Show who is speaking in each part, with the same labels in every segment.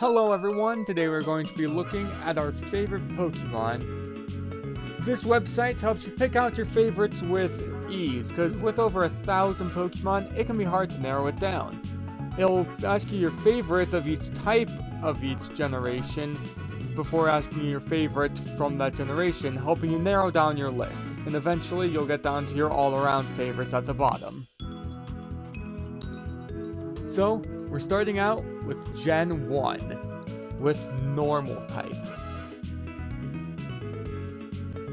Speaker 1: Hello everyone, today we're going to be looking at our favorite Pokemon. This website helps you pick out your favorites with ease, because with over 1,000 Pokemon, it can be hard to narrow it down. It'll ask you your favorite of each type of each generation before asking you your favorite from that generation, helping you narrow down your list, and eventually you'll get down to your all-around favorites at the bottom. So, we're starting out with Gen 1, with normal type. I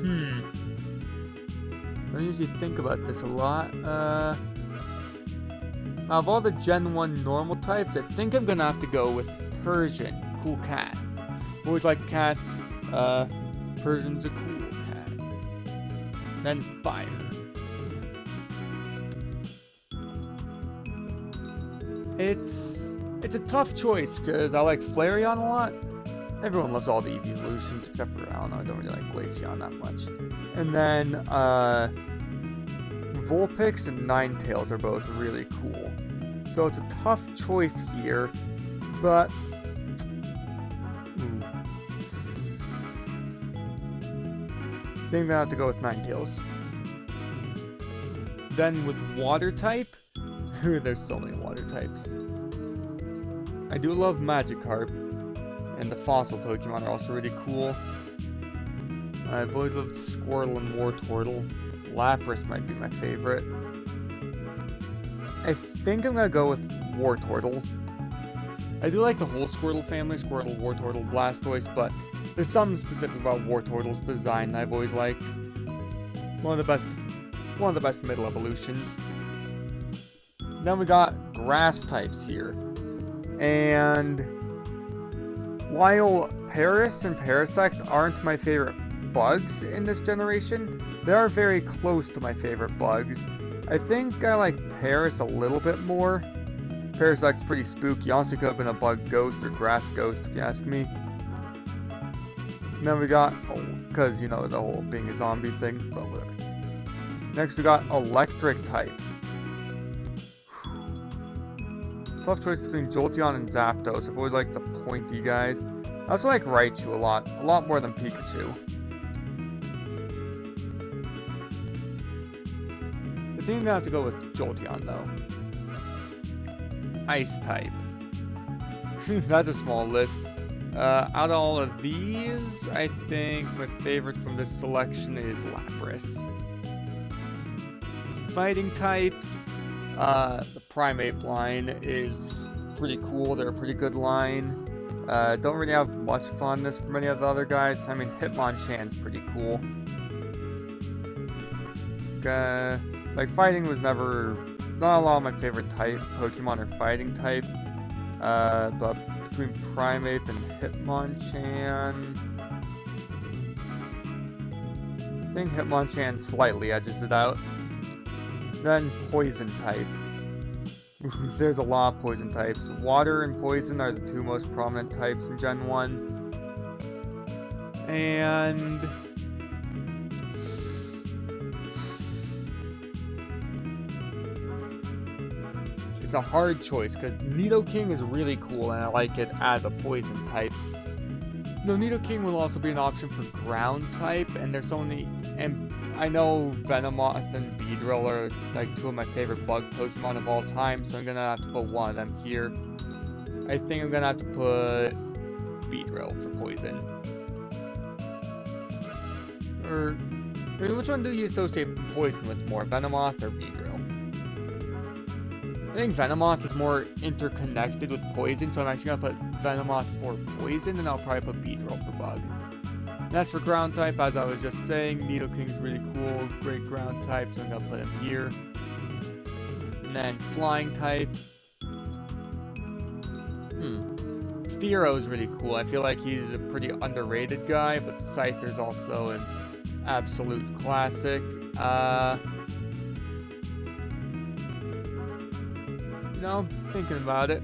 Speaker 1: don't usually think about this a lot. Out of all the Gen 1 normal types, I think I'm gonna have to go with Persian, cool cat. Always like cats, Persian's a cool cat. Then Fire. It's a tough choice, because I like Flareon a lot. Everyone loves all the evolutions, except for, I don't really like Glaceon that much. And then, Vulpix and Ninetales are both really cool. So it's a tough choice here, but... I think I'm gonna have to go with Ninetales. Then with Water type, there's so many Water types. I do love Magikarp, and the fossil Pokemon are also really cool. I've always loved Squirtle and Wartortle. Lapras might be my favorite. I think I'm gonna go with Wartortle. I do like the whole Squirtle family, Squirtle, Wartortle, Blastoise, but there's something specific about Wartortle's design that I've always liked. One of the best middle evolutions. Then we got grass types here. And while Paris and Parasect aren't my favorite bugs in this generation, they are very close to my favorite bugs. I think I like Paris a little bit more. Parasect's pretty spooky. Honestly, could have been a bug ghost or grass ghost if you ask me. And then we got, because, you know, the whole being a zombie thing, but whatever. Next we got electric types. Tough choice between Jolteon and Zapdos. I've always liked the pointy guys. I also like Raichu a lot more than Pikachu. I think I'm gonna have to go with Jolteon though. Ice type. That's a small list. Out of all of these, I think my favorite from this selection is Lapras. Fighting types. The Primate line is pretty cool. They're a pretty good line. Don't really have much fondness for many of the other guys. I mean, Hitmonchan's pretty cool. Like, fighting was never... Not a lot of my favorite type. Pokemon are fighting type. But between Primeape and Hitmonchan... I think Hitmonchan slightly edges it out. Then Poison type. There's a lot of poison types. Water and Poison are the two most prominent types in Gen 1. And... it's a hard choice, because Nidoking is really cool, and I like it as a Poison type. No, Nidoking will also be an option for Ground type, and there's so many... And I know Venomoth and Beedrill are like two of my favorite bug Pokemon of all time, so I'm gonna have to put one of them here. I think I'm gonna have to put Beedrill for Poison. Or, I mean, which one do you associate Poison with more, Venomoth or Beedrill? I think Venomoth is more interconnected with Poison, so I'm actually gonna put Venomoth for Poison, and I'll probably put Beedrill for Bug. And as for ground type, as I was just saying, Nidoking's really cool, great ground type, so I'm gonna put him here. And then flying types. Fearo's really cool. I feel like he's a pretty underrated guy, but Scyther's also an absolute classic. You know, thinking about it.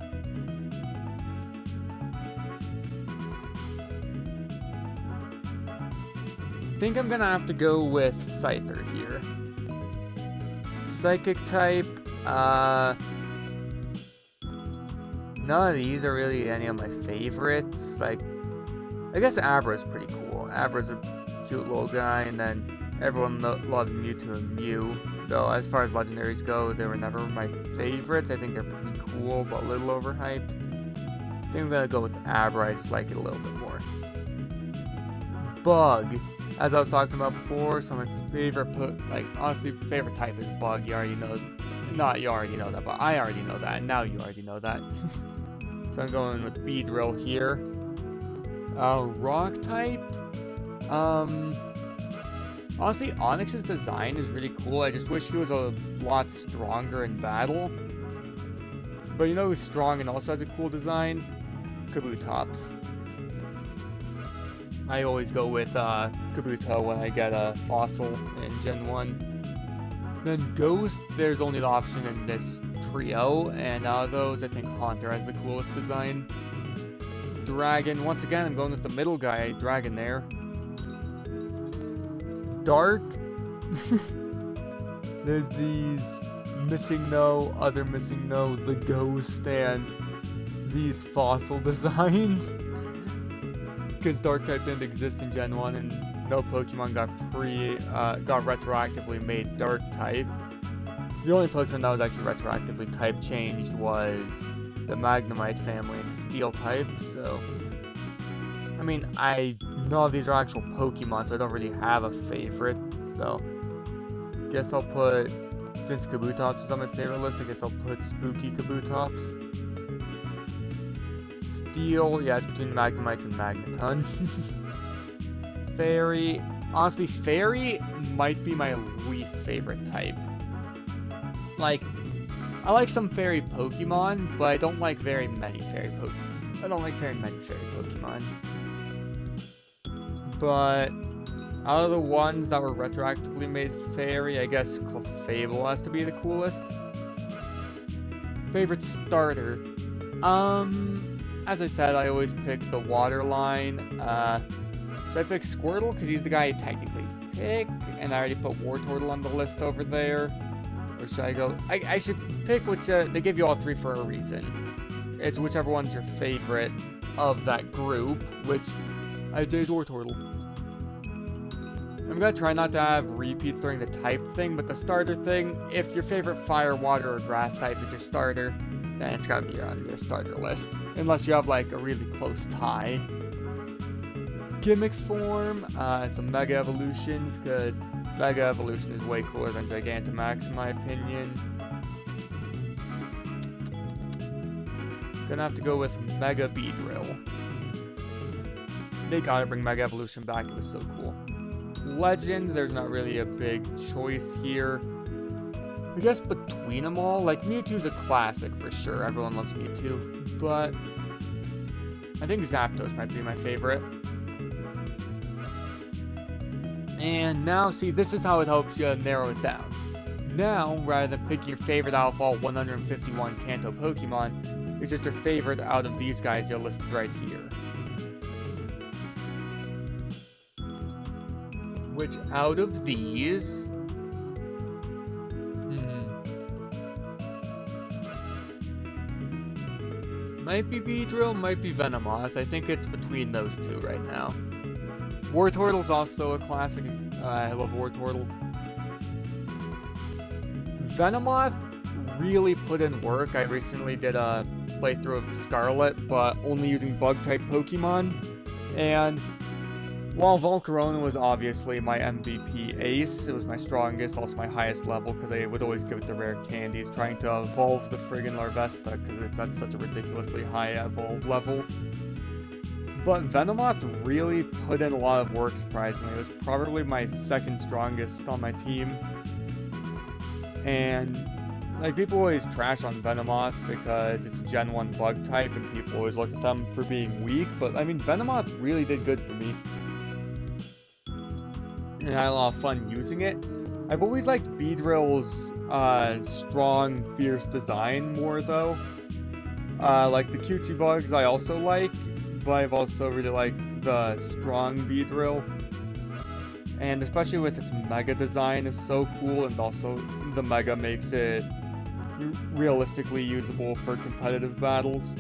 Speaker 1: I think I'm gonna have to go with Scyther here. Psychic type, none of these are really any of my favorites. Like, I guess Abra's pretty cool. Abra's a cute little guy, and then everyone loves Mewtwo and Mew. Though, as far as legendaries go, they were never my favorites. I think they're pretty cool, but a little overhyped. I think I'm gonna go with Abra. I just like it a little bit more. Bug. As I was talking about before, so my favorite, honestly, favorite type is Bug. You already know, not you already know that, but I already know that, and now you already know that. So I'm going with Beedrill here. Rock type? Honestly, Onyx's design is really cool. I just wish he was a lot stronger in battle. But you know who's strong and also has a cool design? Kabutops. I always go with Kabuto when I get a fossil in Gen 1. Then Ghost, there's only the option in this trio, and out of those, I think Haunter has the coolest design. Dragon, once again, I'm going with the middle guy, Dragonair. Dark, there's these Missing No, Other Missing No, the Ghost, and these fossil designs. Because Dark type didn't exist in Gen 1 and no Pokemon got retroactively made Dark type. The only Pokemon that was actually retroactively type changed was the Magnemite family into Steel type, so... I mean, none of these are actual Pokemon, so I don't really have a favorite, so... Guess I'll put... Since Kabutops is on my favorite list, I guess I'll put Spooky Kabutops. Steel, yeah, it's between Magnemite and Magneton. Fairy, honestly, Fairy might be my least favorite type. Like, I like some Fairy Pokemon, but I don't like very many Fairy Pokemon. But out of the ones that were retroactively made Fairy, I guess Clefable has to be the coolest. Favorite starter, as I said, I always pick the water line. Should I pick Squirtle? Because he's the guy I technically pick. And I already put Wartortle on the list over there. Or should I go... I should pick which... they give you all three for a reason. It's whichever one's your favorite of that group. Which I'd say is Wartortle. I'm going to try not to have repeats during the type thing. But the starter thing, if your favorite fire, water, or grass type is your starter... then it's gotta be on your starter list. Unless you have like a really close tie. Gimmick form, some Mega Evolutions, because Mega Evolution is way cooler than Gigantamax in my opinion. Gonna have to go with Mega Beedrill. They gotta bring Mega Evolution back, it was so cool. Legend, there's not really a big choice here. I guess between them all, like, Mewtwo's a classic for sure. Everyone loves Mewtwo. But I think Zapdos might be my favorite. And now, see, this is how it helps you narrow it down. Now, rather than picking your favorite out of all 151 Kanto Pokemon, it's just your favorite out of these guys you're listed right here. Which out of these... might be Beedrill, might be Venomoth. I think it's between those two right now. Wartortle's also a classic. I love Wartortle. Venomoth really put in work. I recently did a playthrough of Scarlet, but only using Bug-type Pokemon. And while Volcarona was obviously my MVP ace, it was my strongest, also my highest level, because I would always give it the rare candies, trying to evolve the friggin' Larvesta, because it's at such a ridiculously high evolve level. But Venomoth really put in a lot of work, surprisingly. It was probably my second strongest on my team. And, like, people always trash on Venomoth because it's a Gen 1 bug type, and people always look at them for being weak, but, I mean, Venomoth really did good for me. And I had a lot of fun using it. I've always liked Beedrill's strong, fierce design more, though. Like the cutesy bugs I also like, but I've also really liked the strong Beedrill. And especially with its Mega design is so cool, and also the Mega makes it realistically usable for competitive battles.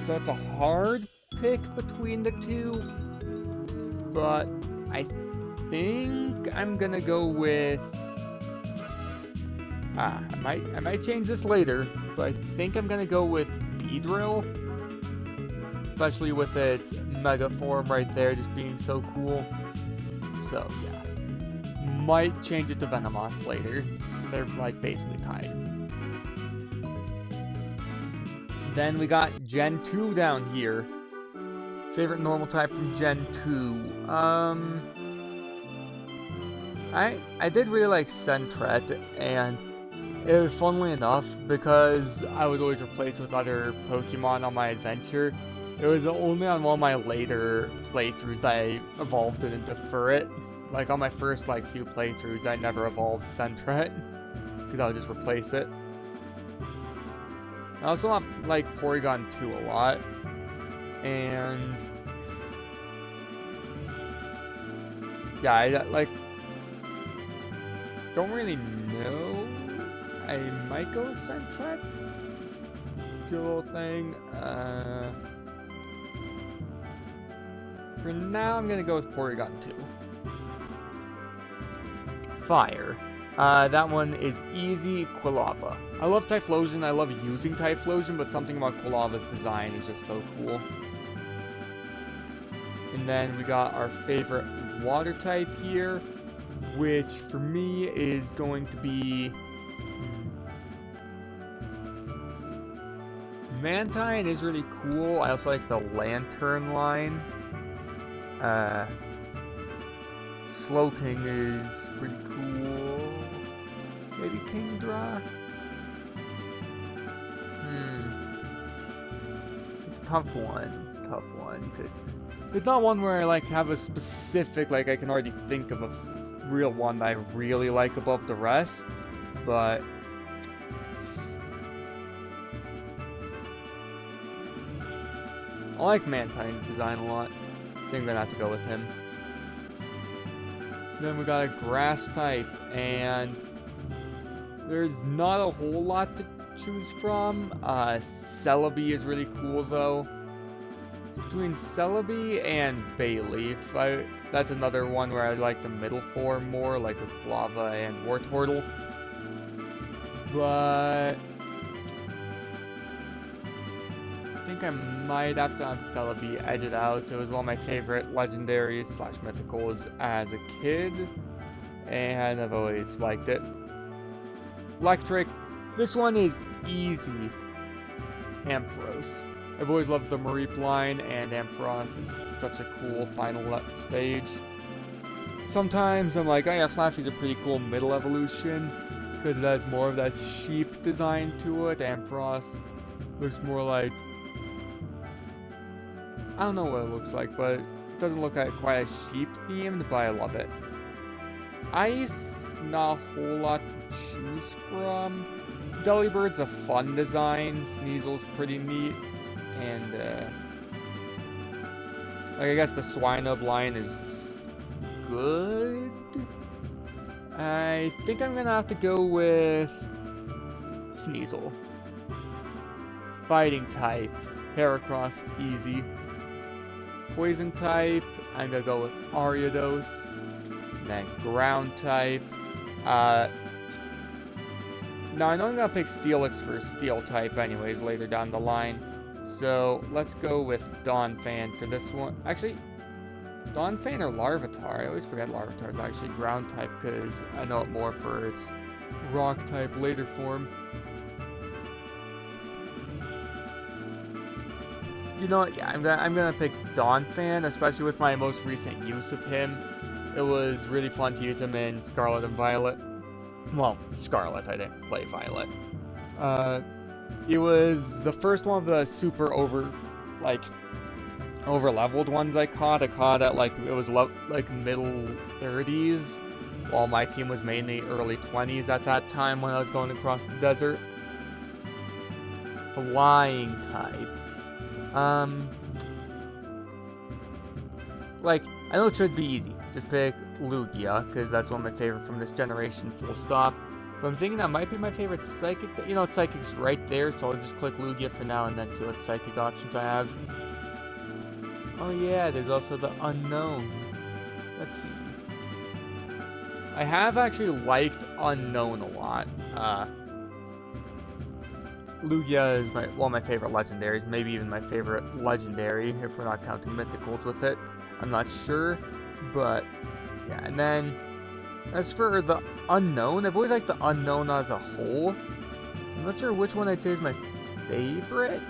Speaker 1: So it's a hard pick between the two, but I think I'm gonna go with. I might change this later, but I think I'm gonna go with Beedrill, especially with its Mega form right there, just being so cool. So yeah, might change it to Venomoth later. They're like basically tied. Then we got Gen 2 down here. Favorite normal type from Gen 2. I did really like Sentret, and it was funnily enough because I would always replace with other Pokemon on my adventure. It was only on one of my later playthroughs that I evolved it into Furret. Like on my first few playthroughs, I never evolved Sentret because I would just replace it. I also like Porygon 2 a lot, and yeah, I don't really know. I might go with Sentret. Good little thing. For now, I'm gonna go with Porygon 2. Fire. That one is easy. Quilava. I love Typhlosion. I love using Typhlosion, but something about Quilava's design is just so cool. And then we got our favorite water type here, which for me is going to be Mantine is really cool. I also like the Lantern line. Slowking is pretty cool. Maybe Kingdra? It's a tough one. It's a tough one, because it's not one where I have a specific, I can already think of a real one that I really like above the rest, but I like Mantine's design a lot. I think I'm gonna have to go with him. Then we got a grass type, and there's not a whole lot to choose from. Celebi is really cool though. It's between Celebi and Bayleaf. That's another one where I like the middle form more, like with Guava and Wartortle. But I think I might have to have Celebi edge it out. It was one of my favorite legendaries / mythicals as a kid, and I've always liked it. Electric. This one is easy. Ampharos. I've always loved the Mareep line, and Ampharos is such a cool final stage. Sometimes I'm like, oh yeah, Flaffy's a pretty cool middle evolution, because it has more of that sheep design to it. Ampharos looks more like, I don't know what it looks like, but it doesn't look quite as sheep themed, but I love it. Ice, not a whole lot to choose from. Delibird's a fun design. Sneasel's pretty neat. And, I guess the Swinub line is good. I think I'm gonna have to go with Sneasel. Fighting type. Heracross, easy. Poison type, I'm gonna go with Ariados. Then ground type. Now I know I'm gonna pick Steelix for steel type anyways later down the line. So let's go with Donphan for this one. Actually, Donphan or Larvitar? I always forget Larvitar is actually ground type because I know it more for its rock type later form. You know what? Yeah, I'm gonna pick Donphan, especially with my most recent use of him. It was really fun to use him in Scarlet and Violet. Well, Scarlet, I didn't play Violet. It was the first one of the super over-leveled ones I caught. I caught at it was middle 30s, while my team was mainly early 20s at that time when I was going across the desert. Flying type. I know it should be easy. Just pick Lugia, because that's one of my favorite from this generation, full stop. But I'm thinking that might be my favorite Psychic. You know, Psychic's right there, so I'll just click Lugia for now and then see what Psychic options I have. Oh yeah, there's also the Unknown. Let's see. I have actually liked Unknown a lot. Lugia is one of my favorite legendaries, maybe even my favorite legendary, if we're not counting mythicals with it. I'm not sure, but yeah. And then, as for the Unknown, I've always liked the Unknown as a whole. I'm not sure which one I'd say is my favorite.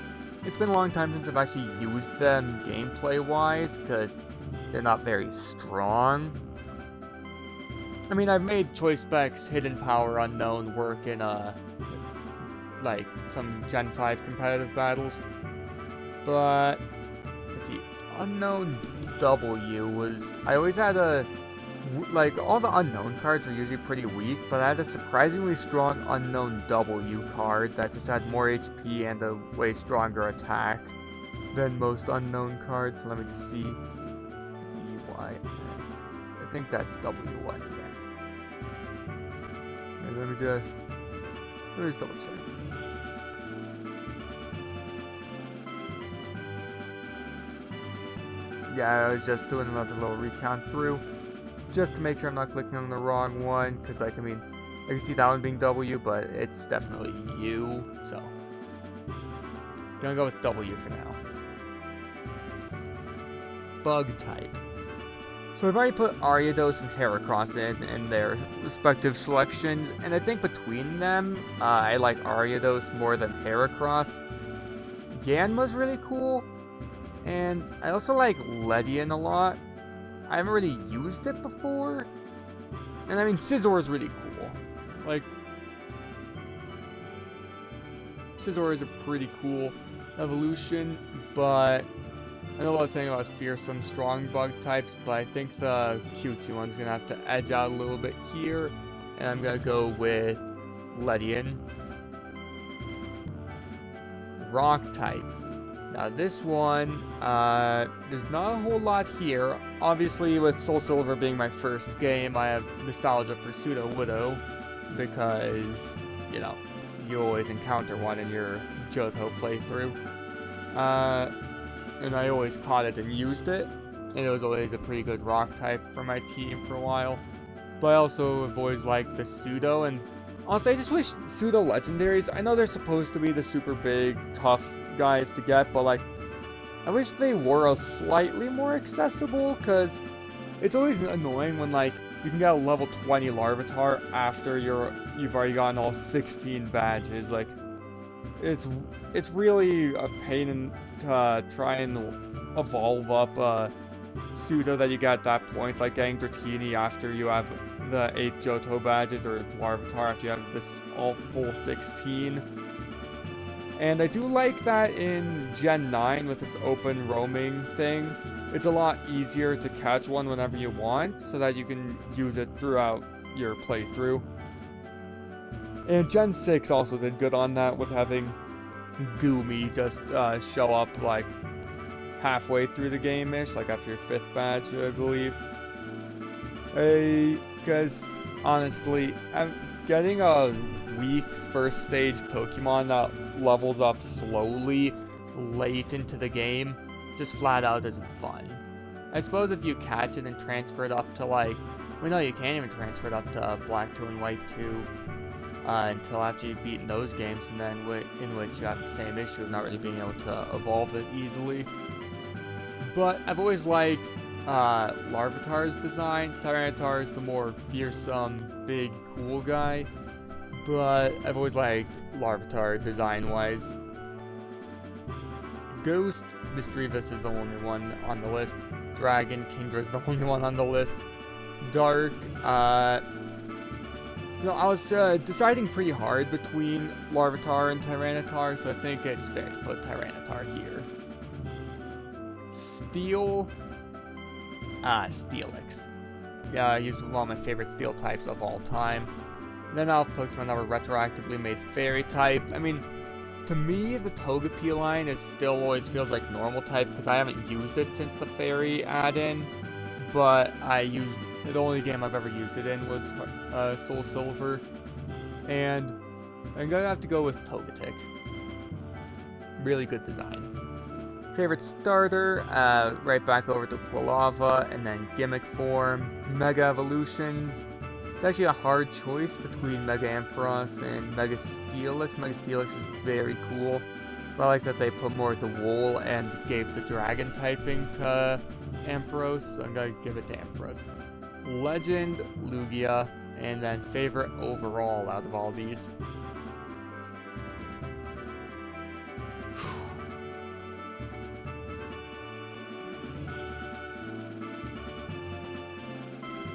Speaker 1: It's been a long time since I've actually used them gameplay-wise, because they're not very strong. I mean, I've made Choice Specs Hidden Power Unknown work in, like, some Gen 5 competitive battles. But, let's see, Unknown W was... I always had like, all the Unknown cards were usually pretty weak, but I had a surprisingly strong Unknown W card that just had more HP and a way stronger attack than most Unknown cards. So let me just see. Z-Y-X. I think that's W-Y, yeah. And let me just double check. Yeah, I was just doing another little recount through, just to make sure I'm not clicking on the wrong one, because, like, I mean, I can see that one being W, but it's definitely U, so gonna go with W for now. Bug type. So I've already put Ariados and Heracross in their respective selections, and I think between them, I like Ariados more than Heracross. Yanma's really cool, and I also like Ledian a lot. I haven't really used it before, and I mean, Scizor is really cool. Like, Scizor is a pretty cool evolution, but I know what I was saying about fearsome, strong bug types, but I think the cutesy one's gonna have to edge out a little bit here, and I'm gonna go with Ledian. Rock type. Now this one, there's not a whole lot here. Obviously, with Soul Silver being my first game, I have nostalgia for Pseudo-Widow, because, you know, you always encounter one in your Johto playthrough. And I always caught it and used it, and it was always a pretty good rock type for my team for a while. But I also have always liked the Pseudo, and honestly, I just wish Pseudo legendaries, I know they're supposed to be the super big, tough guys to get, but like, I wish they were slightly more accessible, because it's always annoying when, like, you can get a level 20 Larvitar after you've already gotten all 16 badges. Like, it's really a pain in to try and evolve up a Pseudo that you get at that point, like getting Dratini after you have the 8 Johto badges, or Larvitar after you have this all full 16. And I do like that in Gen 9 with its open roaming thing. It's a lot easier to catch one whenever you want, so that you can use it throughout your playthrough. And Gen 6 also did good on that with having Goomy just show up like halfway through the game-ish, like after your 5th badge, I believe. Because honestly, I'm getting a weak first stage Pokemon that levels up slowly late into the game just flat out isn't fun. I suppose if you catch it and transfer it up to, like, well, no, you can't even transfer it up to Black 2 and White 2 until after you've beaten those games, and then in which you have the same issue of not really being able to evolve it easily. But I've always liked Larvitar's design. Tyranitar is the more fearsome, big, cool guy, but I've always liked Larvitar design-wise. Ghost, Misdreavus is the only one on the list. Dragon, Kingdra is the only one on the list. Dark, no, I was deciding pretty hard between Larvitar and Tyranitar, so I think it's fair to put Tyranitar here. Steel, Steelix. Yeah, he's one of my favorite Steel types of all time. And then I'll have Pokemon that were retroactively made Fairy type. I mean, to me, the Togepi line still always feels like normal type, because I haven't used it since the Fairy add-in. But I The only game I've ever used it in was Soul Silver. And I'm gonna have to go with Togetic. Really good design. Favorite starter, right back over to Quilava, and then Gimmick Form, Mega Evolutions. It's actually a hard choice between Mega Ampharos and Mega Steelix. Mega Steelix is very cool, but I like that they put more of the wool and gave the dragon typing to Ampharos, so I'm gonna give it to Ampharos. Legend, Lugia, and then favorite overall out of all these.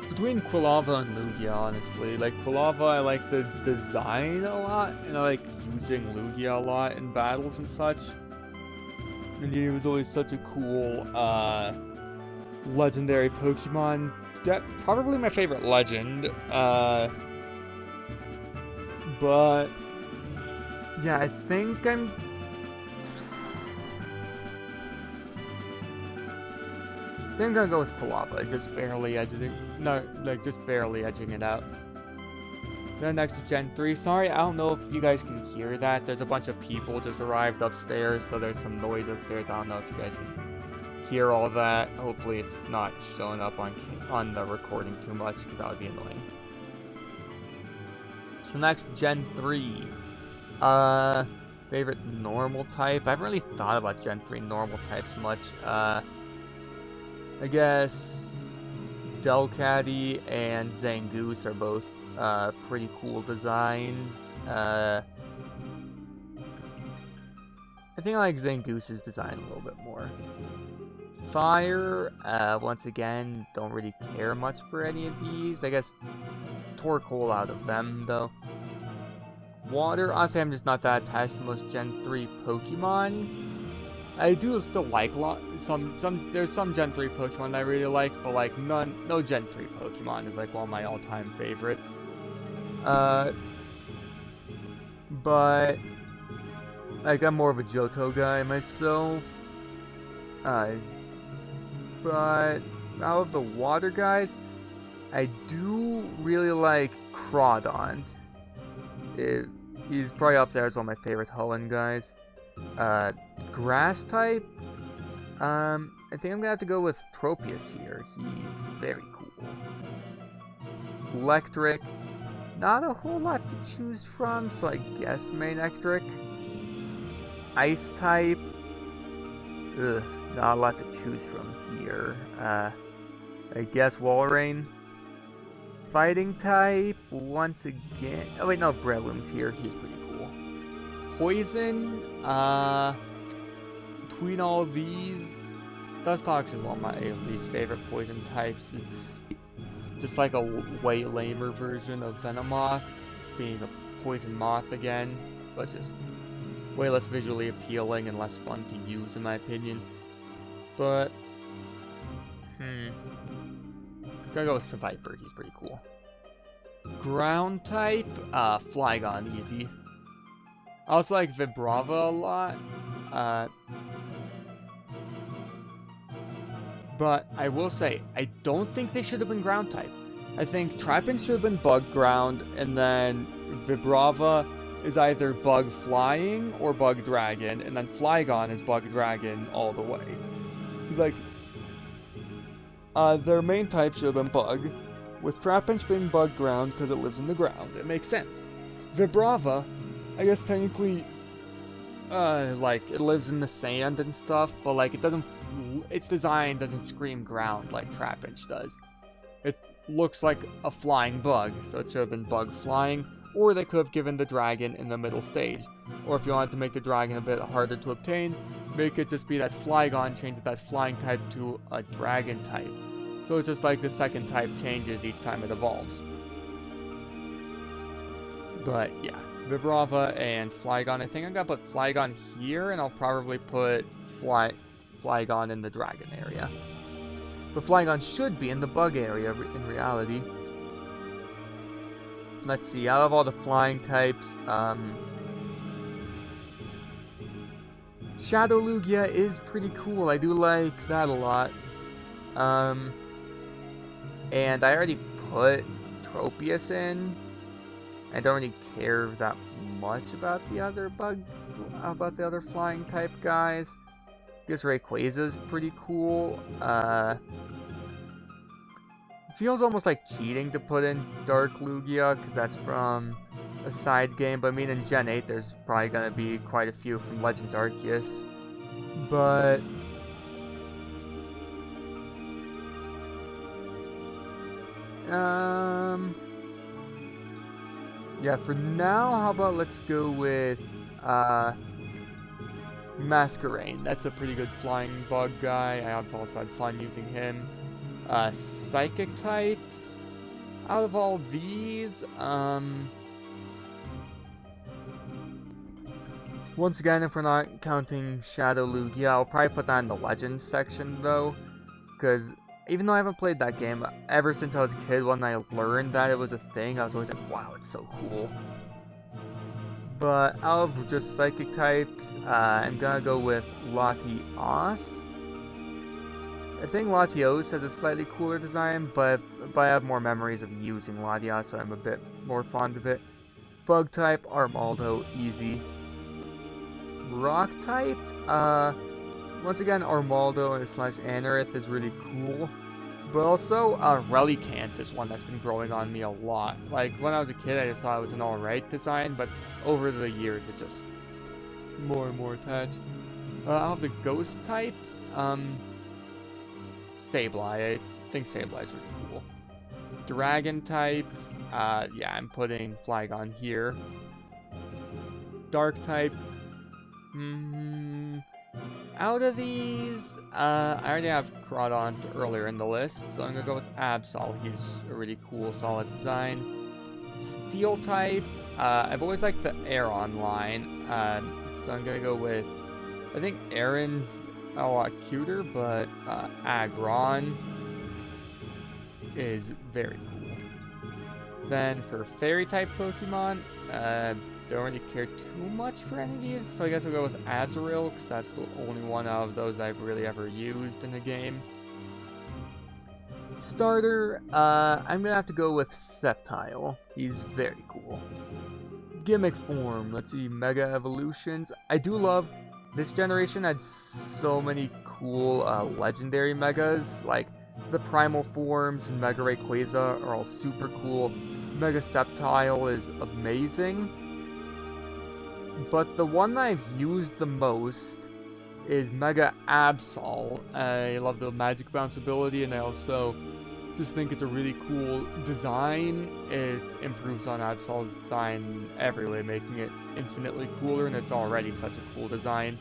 Speaker 1: Between Quilava and Lugia, honestly. Like, Quilava, I like the design a lot, and I like using Lugia a lot in battles and such. And he was always such a cool, legendary Pokemon. Probably my favorite legend, but, yeah, I think I'm gonna go with Quilava, just barely edging it out. Then next to Gen 3. Sorry, I don't know if you guys can hear that. There's a bunch of people just arrived upstairs, so there's some noise upstairs. I don't know if you guys can hear all that. Hopefully it's not showing up on the recording too much, because that would be annoying. So next, Gen 3. Favorite normal type? I haven't really thought about Gen 3 normal types much. I guess Delcatty and Zangoose are both pretty cool designs. I think I like Zangoose's design a little bit more. Fire, once again, don't really care much for any of these. I guess Torkoal out of them, though. Water, honestly, I'm just not that attached to most Gen 3 Pokemon. I do still like there's some Gen 3 Pokemon I really like, but like no Gen 3 Pokemon is like one of my all-time favorites. But like I'm more of a Johto guy myself. But out of the water guys, I do really like Crawdon. He's probably up there as one of my favorite Hoenn guys. Grass type, I think I'm gonna have to go with Tropius here. He's very cool. Electric, not a whole lot to choose from, so I guess Manectric. Ice type, not a lot to choose from here. I guess Walrein. Fighting type, once again. Oh wait, no, Breloom's here. He's pretty cool. Poison, between all of these, Dustox is one of my least favorite poison types. It's just like a way lamer version of Venomoth, being a poison moth again, but just way less visually appealing and less fun to use in my opinion. But, gonna go with Viper, he's pretty cool. Ground type, Flygon, easy. I also like Vibrava a lot, but I will say, I don't think they should have been ground type. I think Trapinch should have been bug ground, and then Vibrava is either bug flying or bug dragon, and then Flygon is bug dragon all the way. Like, their main type should have been bug, with Trapinch being bug ground because it lives in the ground. It makes sense. Vibrava, I guess technically, like, it lives in the sand and stuff, but, like, its design doesn't scream ground like Trapinch does. It looks like a flying bug, so it should have been bug flying, or they could have given the dragon in the middle stage. Or if you wanted to make the dragon a bit harder to obtain, make it just be that Flygon changes that flying type to a dragon type. So it's just like the second type changes each time it evolves. But yeah, Vibrava and Flygon. I think I'm gonna put Flygon here, and I'll probably put Flygon in the dragon area. But Flygon should be in the bug area in reality. Let's see, out of all the flying types, Shadow Lugia is pretty cool. I do like that a lot. And I already put Tropius in. I don't really care that much about the other flying type guys. Because Rayquaza's pretty cool. Feels almost like cheating to put in Dark Lugia, because that's from a side game. But I mean, in Gen 8, there's probably going to be quite a few from Legends Arceus. But yeah, for now, how about let's go with Masquerain. That's a pretty good flying bug guy. I have also had fun using him. Psychic types. Out of all these, once again, if we're not counting Shadow Lugia, I'll probably put that in the Legends section though, because even though I haven't played that game, ever since I was a kid, when I learned that it was a thing, I was always like, wow, it's so cool. But out of just Psychic types, I'm gonna go with Latios. I think Latios has a slightly cooler design, but I have more memories of using Latios, so I'm a bit more fond of it. Bug type, Armaldo, easy. Rock type, once again, Armaldo slash Anorith is really cool. But also, Relicanth is one that's been growing on me a lot. Like, when I was a kid, I just thought it was an alright design, but over the years, it's just more and more attached. I'll have the ghost types, Sableye. I think Sableye is really cool. Dragon types, yeah, I'm putting Flygon here. Dark type, out of these, I already have Crawdaunt earlier in the list, so I'm gonna go with Absol. He's a really cool, solid design. Steel type, I've always liked the Aeron line, so I'm gonna go with, I think Aron's a lot cuter, but Aggron is very cool. Then for fairy type Pokemon, don't really care too much for any of these, so I guess I'll go with Azurill, because that's the only one of those I've really ever used in a game. Starter, I'm gonna have to go with Sceptile. He's very cool. Gimmick form, let's see, Mega Evolutions. I do love this generation had so many cool legendary megas, like the primal forms and Mega Rayquaza are all super cool. Mega Sceptile is amazing. But the one that I've used the most is Mega Absol. I love the magic bounce ability, and I also just think it's a really cool design. It improves on Absol's design every way, making it infinitely cooler, and it's already such a cool design.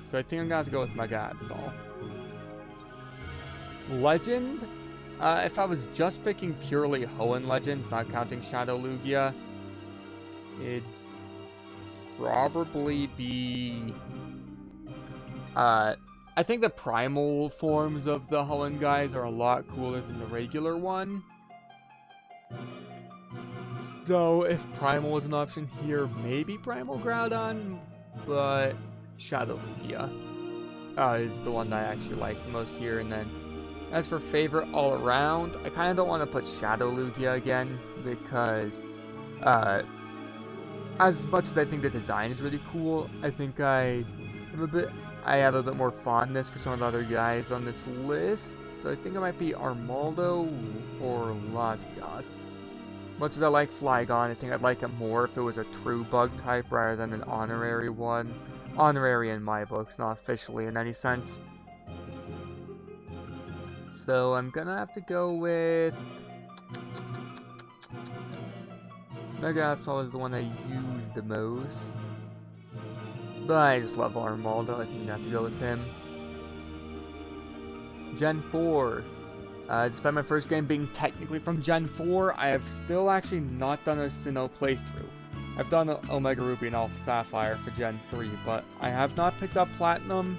Speaker 1: So I think I'm gonna have to go with Mega Absol. Legend? If I was just picking purely Hoenn Legends, not counting Shadow Lugia, it'd probably be... I think the primal forms of the Hoenn guys are a lot cooler than the regular one. So if primal was an option here, maybe Primal Groudon, but Shadow Lugia is the one that I actually like the most here. And then as for favorite all around, I kind of don't want to put Shadow Lugia again, because as much as I think the design is really cool, I think I have a bit more fondness for some of the other guys on this list, so I think it might be Armaldo or Latios. Much as I like Flygon, I think I'd like it more if it was a true bug type rather than an honorary one. Honorary in my books, not officially in any sense. So I'm gonna have to go with... Mega Absol is the one I use the most. But I just love Armaldo, I think I have to go with him. Gen 4. Despite my first game being technically from Gen 4, I have still actually not done a Sinnoh playthrough. I've done Omega Ruby and Alpha Sapphire for Gen 3, but I have not picked up Platinum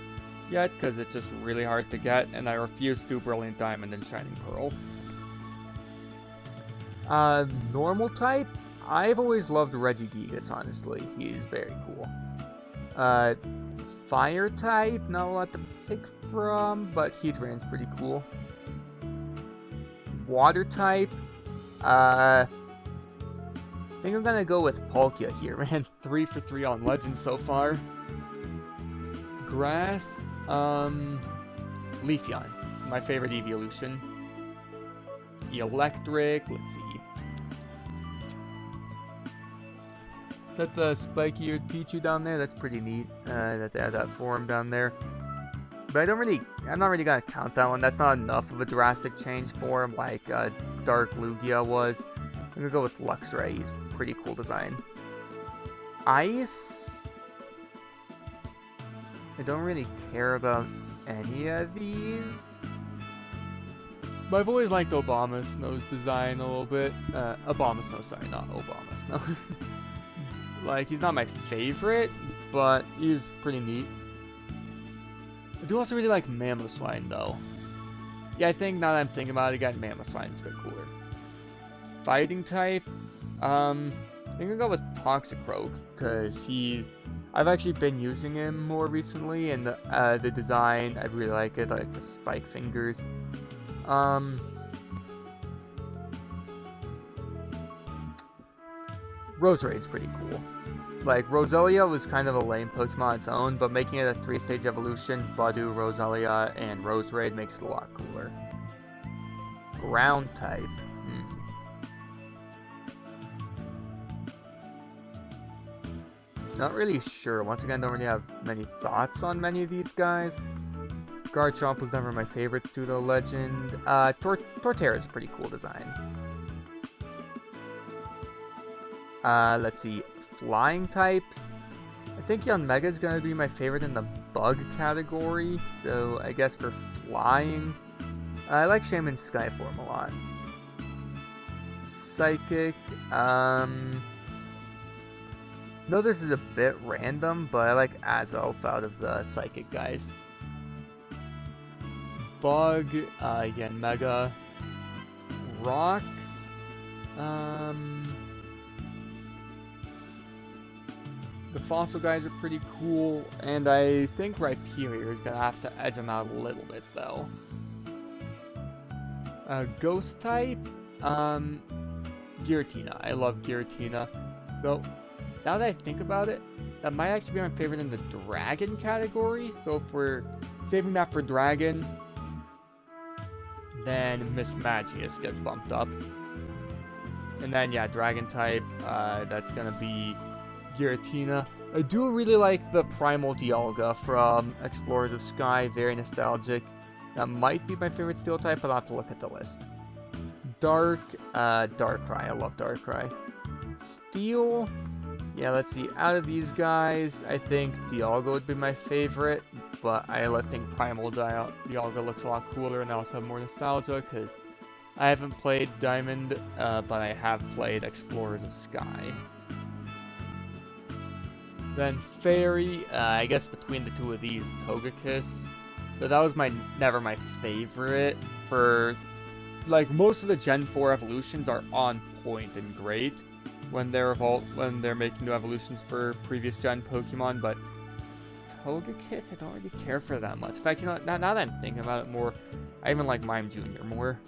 Speaker 1: yet, because it's just really hard to get, and I refuse to do Brilliant Diamond and Shining Pearl. Normal type? I've always loved Regigigas, honestly. He's very cool. Fire type, not a lot to pick from, but Heatran's pretty cool. water type, I think I'm gonna go with Palkia here, man. 3 for 3 on Legends so far. Grass, Leafeon, my favorite evolution. Electric, let's see. Is that the spiky-eared Pichu down there? That's pretty neat, that they have that form down there. But I'm not really gonna count that one. That's not enough of a drastic change for him like Dark Lugia was. I'm gonna go with Luxray. He's a pretty cool design. Ice, I don't really care about any of these. But I've always liked Obama Snow's design a little bit. Obama Snow, sorry, not Obama Snow. Like, he's not my favorite, but he's pretty neat. I do also really like Mamoswine, though. Yeah, I think now that I'm thinking about it again, Mamoswine's a bit cooler. Fighting type, I'm gonna go with Toxicroak, because I've actually been using him more recently, and the design, I really like it. I like the spike fingers. Roserade's pretty cool. Like, Roselia was kind of a lame Pokemon on its own, but making it a 3-stage evolution, Badu, Roselia, and Roserade makes it a lot cooler. Ground type. Not really sure. Once again, don't really have many thoughts on many of these guys. Garchomp was never my favorite pseudo legend. Torterra is a pretty cool design. Let's see. Flying types. I think Yanmega is going to be my favorite in the bug category. So I guess for flying, I like Shaman Skyform a lot. Psychic. No, this is a bit random, but I like Azelf out of the Psychic guys. Bug, Yanmega, Rock, the fossil guys are pretty cool, and I think Rhyperior is gonna have to edge them out a little bit, though. Ghost type, Giratina. I love Giratina, though. Now that I think about it, that might actually be my favorite in the Dragon category. So if we're saving that for Dragon, then Miss Magius gets bumped up. And then, yeah, Dragon type, that's gonna be Giratina. I do really like the Primal Dialga from Explorers of Sky, very nostalgic. That might be my favorite Steel type, but I'll have to look at the list. Darkrai, I love Darkrai. Steel, yeah, let's see, out of these guys, I think Dialga would be my favorite, but I think Primal Dialga looks a lot cooler, and I also have more nostalgia, because I haven't played Diamond, but I have played Explorers of Sky. Then Fairy, I guess between the two of these, Togekiss. But that was never my favorite. For, like, most of the Gen 4 evolutions are on point and great when they're making new evolutions for previous Gen Pokemon, but Togekiss, I don't really care for that much. In fact, you know, now that I'm thinking about it more, I even like Mime Jr. more.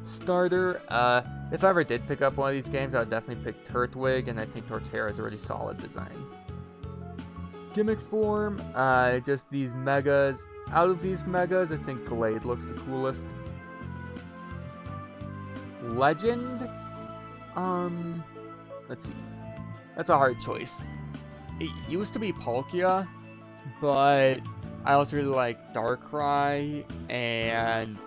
Speaker 1: Starter, if I ever did pick up one of these games, I would definitely pick Turtwig, and I think Torterra is a really solid design. Gimmick form, just these megas. Out of these megas, I think Glade looks the coolest. Legend, let's see. That's a hard choice. It used to be Palkia, but I also really like Darkrai, and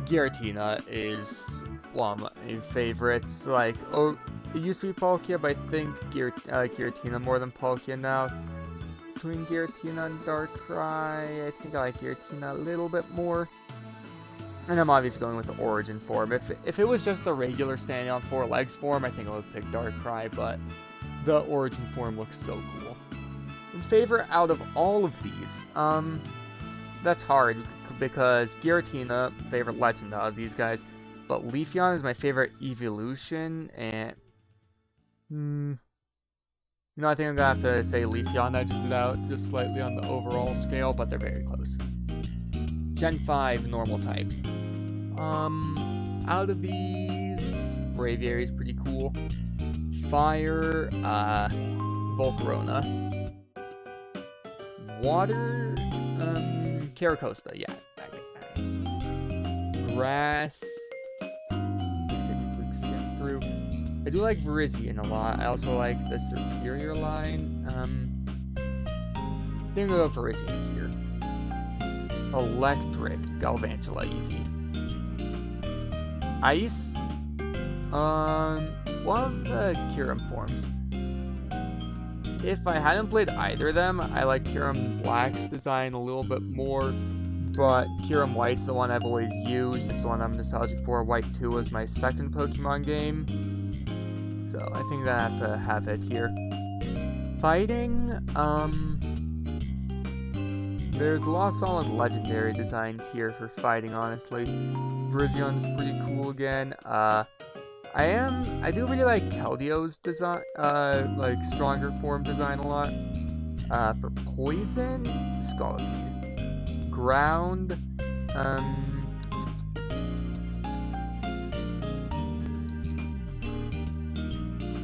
Speaker 1: Giratina is one of my favorites. Like, it used to be Palkia, but I think Giratina more than Palkia now. Between Giratina and Darkrai, I think I like Giratina a little bit more. And I'm obviously going with the Origin form. If it was just the regular standing on 4 legs form, I think I would pick Darkrai, but the Origin form looks so cool. In favor out of all of these, that's hard, because Giratina, favorite legend out of these guys, but Leafeon is my favorite evolution, and you know, I think I'm gonna have to say Leafeon edges it out just slightly on the overall scale, but they're very close. Gen 5 normal types. Out of these, Braviary is pretty cool. Fire, Volcarona. Water, Caracosta, yeah. Grass, through. I do like Virizion a lot. I also like the Superior line. I'm gonna go Virizion here. Electric, Galvantula, easy. Ice, one of the Kyurem forms. If I hadn't played either of them, I like Kyurem Black's design a little bit more, but Kyurem White's the one I've always used. It's the one I'm nostalgic for. White 2 was my second Pokemon game, so I think that I have to have it here. Fighting, there's a lot of solid legendary designs here for fighting, honestly. Virizion is pretty cool again. I do really like Keldio's design, like stronger form design a lot. For poison, Scolipede. Ground,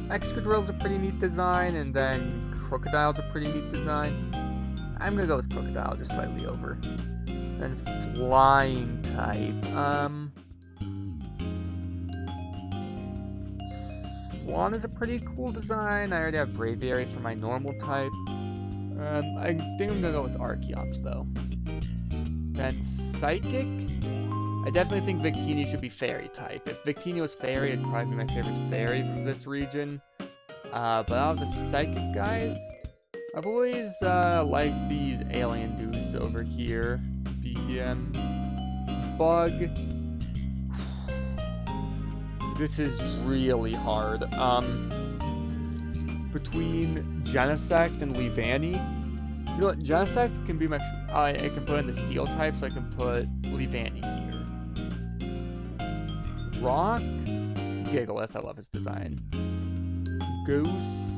Speaker 1: Excadrill's a pretty neat design, and then Crocodile's a pretty neat design. I'm gonna go with Crocodile, just slightly over. Then flying type, Swan is a pretty cool design. I already have Braviary for my normal type. I think I'm gonna go with Archeops though. Then Psychic, I definitely think Victini should be Fairy type. If Victini was Fairy, it'd probably be my favorite Fairy from this region. But out of the Psychic guys, I've always liked these alien dudes over here. BTM. Bug. This is really hard. Between Genesect and Leavanny. You know what? Genesect can be my... I can put in the Steel type, so I can put Leavanny here. Rock. Gigalith, I love his design. Ghost.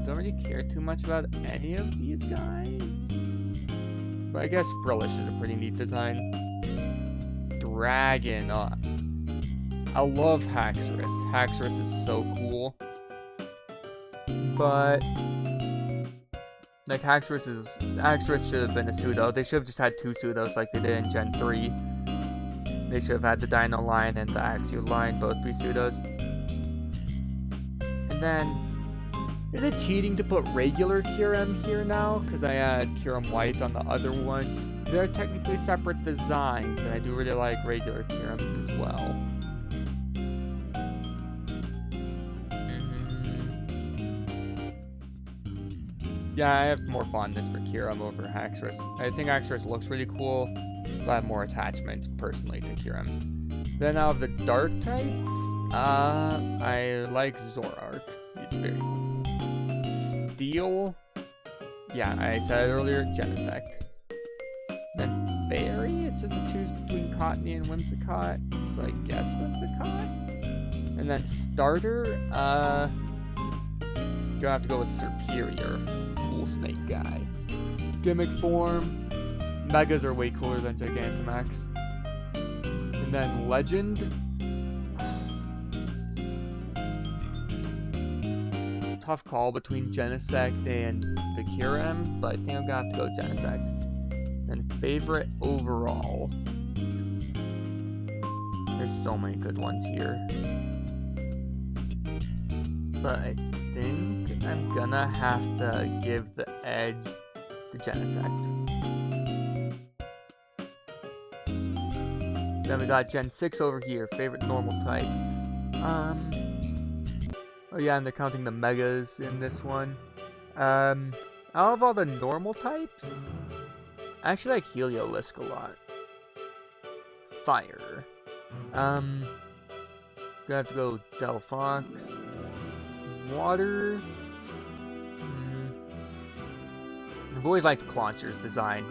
Speaker 1: Don't really care too much about any of these guys. But I guess Frillish is a pretty neat design. Dragon. I love Haxorus. Haxorus is so cool. But like Haxorus should have been a pseudo. They should have just had two pseudos like they did in Gen 3. They should have had the Dino line and the Axew line both be pseudos. And then, is it cheating to put regular Kyurem here now? Because I had Kyurem White on the other one. They're technically separate designs, and I do really like regular Kyurem as well. Yeah, I have more fondness for Kyurem over Haxorus. I think Haxorus looks really cool, but I have more attachment, personally, to Kyurem. Then out of the Dark types, I like Zoroark. He's very cool. Steel, yeah, I said it earlier, Genesect. Then Fairy, it says to choose between Cottony and Whimsicott, so I guess Whimsicott. And then Starter, gonna have to go with Superior. Cool snake guy. Gimmick form, Megas are way cooler than Gigantamax. And then Legend, tough call between Genesect and the Kyurem, but I think I'm gonna have to go Genesect. And favorite overall. There's so many good ones here. But I think I'm gonna have to give the edge to Genesect. Then we got Gen 6 over here, favorite normal type. Oh yeah, and they're counting the Megas in this one. Out of all the normal types, I actually like Heliolisk a lot. Fire. Gonna have to go Delphox. Water. I've always liked Clauncher's design.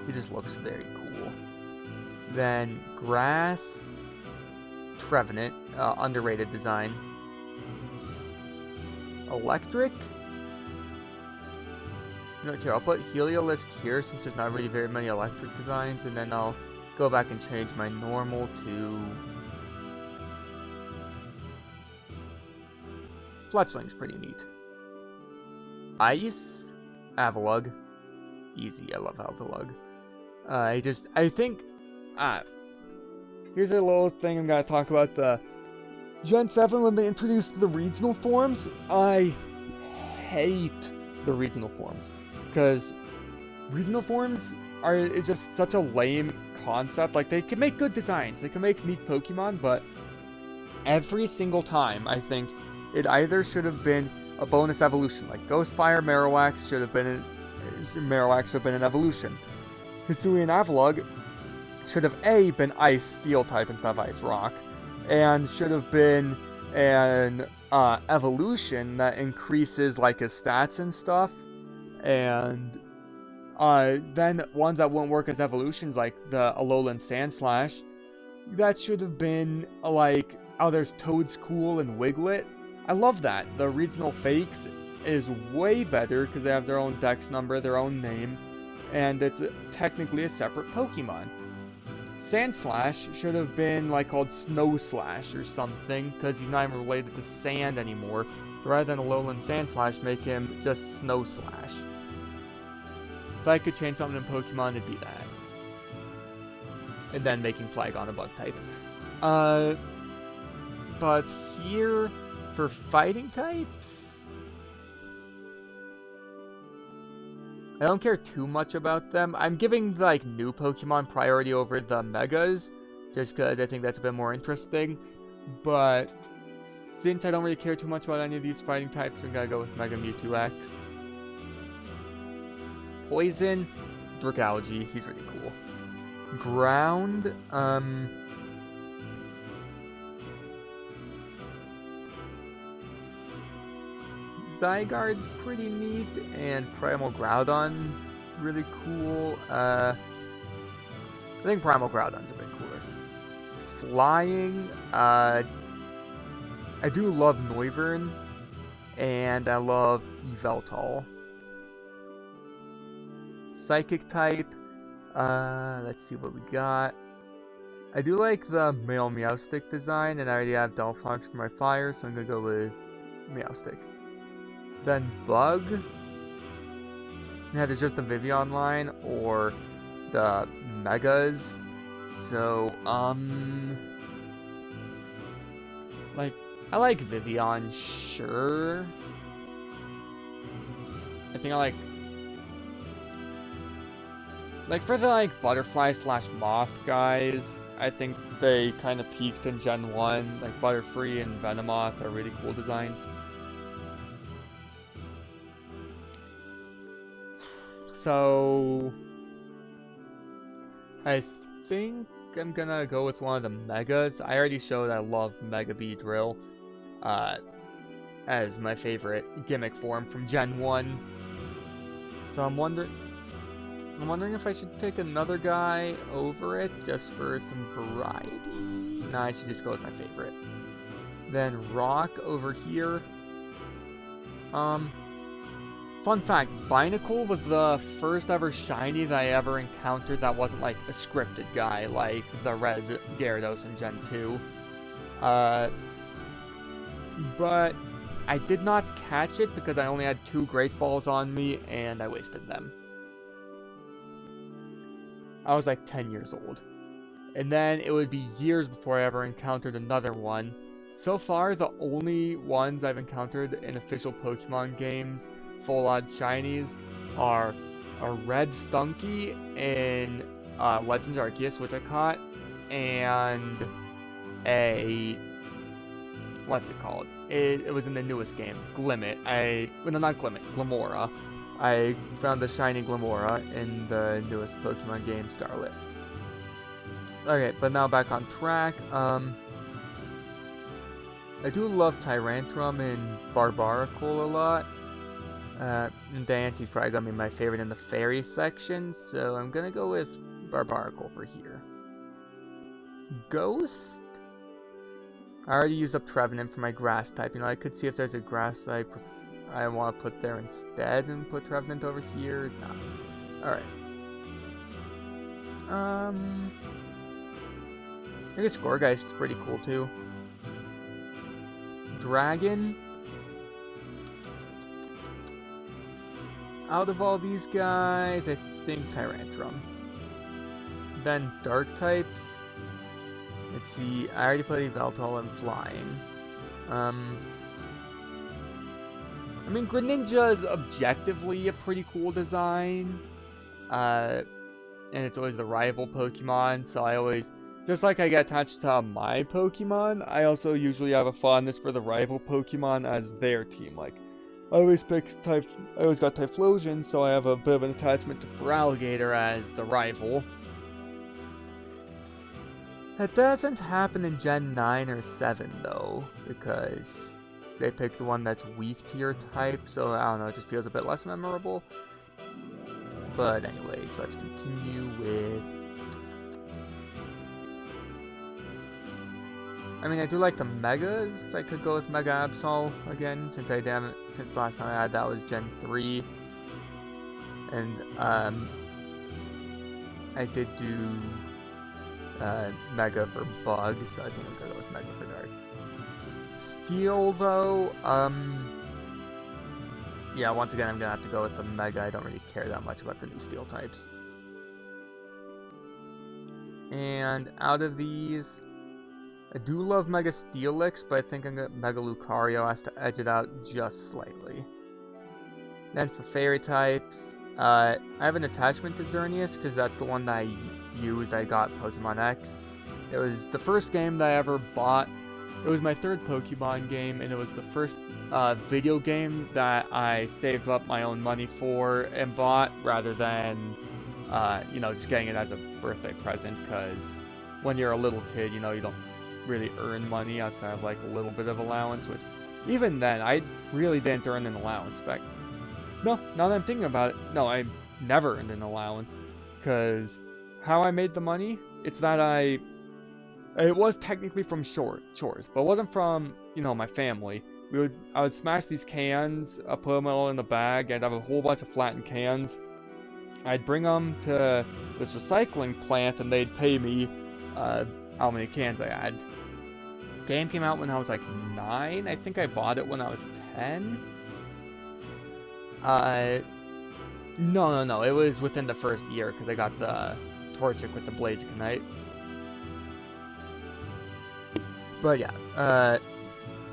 Speaker 1: He just looks very cool. Then Grass. Trevenant, underrated design. Electric. You know what, here, I'll put Heliolisk here since there's not really very many electric designs, and then I'll go back and change my normal to Fletchling's pretty neat. Ice, Avalugg, easy. I love Avalugg. I think, here's a little thing I'm gonna talk about the Gen 7 when they introduced the regional forms. I hate the regional forms because regional forms is just such a lame concept. Like, they can make good designs, they can make neat Pokemon, but every single time I think it either should have been a bonus evolution, like Ghostfire Marowak should have been an evolution. Hisuian Avalugg should have been Ice Steel type instead of Ice Rock, and should have been an evolution that increases like his stats and stuff, and then ones that won't work as evolutions like the Alolan Sandslash, that should have been like, oh, there's Toadstool and Wiglet. I love that. The regional fakes is way better because they have their own dex number, their own name, and it's technically a separate Pokemon. Sandslash should have been like called Snow Slash or something because he's not even related to sand anymore. So rather than Alolan Sandslash, make him just Snow Slash. If I could change something in Pokemon, it'd be that. And then making Flygon a bug type. But here, for fighting types, I don't care too much about them. I'm giving like new Pokemon priority over the Megas, just because I think that's a bit more interesting. But since I don't really care too much about any of these fighting types, I'm gonna go with Mega Mewtwo X. Poison, Dragalge, he's really cool. Ground, Zygarde's pretty neat, and Primal Groudon's really cool. I think Primal Groudon's a bit cooler. Flying, I do love Noivern, and I love Yveltal. Psychic type, let's see what we got. I do like the male Meowstic design, and I already have Delphox for my fire, so I'm gonna go with Meowstic. Then Bug, yeah, there's just the Vivillon line, or the Megas, so, like, I like Vivillon, sure. I think I like, for the, like, Butterfly/Moth guys, I think they kind of peaked in Gen 1. Like, Butterfree and Venomoth are really cool designs. So, I think I'm gonna go with one of the Megas. I already showed I love Mega Beedrill as my favorite gimmick form from Gen 1. So I'm wondering if I should pick another guy over it just for some variety. Nah, I should just go with my favorite. Then Rock over here. Fun fact, Binacle was the first ever shiny that I ever encountered that wasn't like a scripted guy like the red Gyarados in Gen 2. But I did not catch it because I only had 2 Great Balls on me and I wasted them. I was like 10 years old. And then it would be years before I ever encountered another one. So far, the only ones I've encountered in official Pokemon games, full odds shinies, are a red Stunky in Legends Arceus, which I caught, and a... what's it called? It was in the newest game, Glimmet. Well, no, not Glimmet, Glimora. I found the shiny Glimora in the newest Pokemon game, Scarlet. Okay, but now back on track. I do love Tyrantrum and Barbaracle a lot. And Diancee's probably gonna be my favorite in the fairy section, so I'm gonna go with Barbaracle for here. Ghost? I already used up Trevenant for my grass type. You know, I could see if there's a grass type I want to put there instead and put Trevenant over here. No. Alright. I guess Gourgeist is pretty cool too. Dragon. Out of all these guys, I think Tyrantrum. Then Dark types. Let's see, I already played Veltal and Flying. I mean, Greninja is objectively a pretty cool design. And it's always the rival Pokemon, so I always, just like I get attached to my Pokemon, I also usually have a fondness for the rival Pokemon as their team. Like, I always got Typhlosion, so I have a bit of an attachment to Feraligatr as the rival. That doesn't happen in Gen 9 or 7, though, because they picked the one that's weak to your type, so I don't know, it just feels a bit less memorable. But anyways, let's continue with... I mean, I do like the Megas. I could go with Mega Absol again, since last time I had that was Gen 3. And, I did do... Mega for Bugs, so I think I'm gonna go with Mega for Dark. Steel, though, yeah, once again, I'm gonna have to go with the Mega. I don't really care that much about the new Steel types. And out of these, I do love Mega Steelix, but I think I'm gonna Mega Lucario has to edge it out just slightly. Then for Fairy types, I have an attachment to Xerneas, because that's the one that I used. I got Pokemon X. It was the first game that I ever bought. It was my third Pokemon game, and it was the first video game that I saved up my own money for and bought, rather than, you know, just getting it as a birthday present, because when you're a little kid, you know, you don't really earn money outside of, like, a little bit of allowance, which, even then, I really didn't earn an allowance. In fact, no, now that I'm thinking about it, no, I never earned an allowance, because how I made the money, it's that it was technically from chores, but it wasn't from, you know, my family. I would smash these cans, put them all in the bag, I'd have a whole bunch of flattened cans. I'd bring them to this recycling plant, and they'd pay me how many cans I had. The game came out when I was like 9. I think I bought it when I was 10. No, it was within the first year, because I got the Torchic with the Blazikenite. But yeah,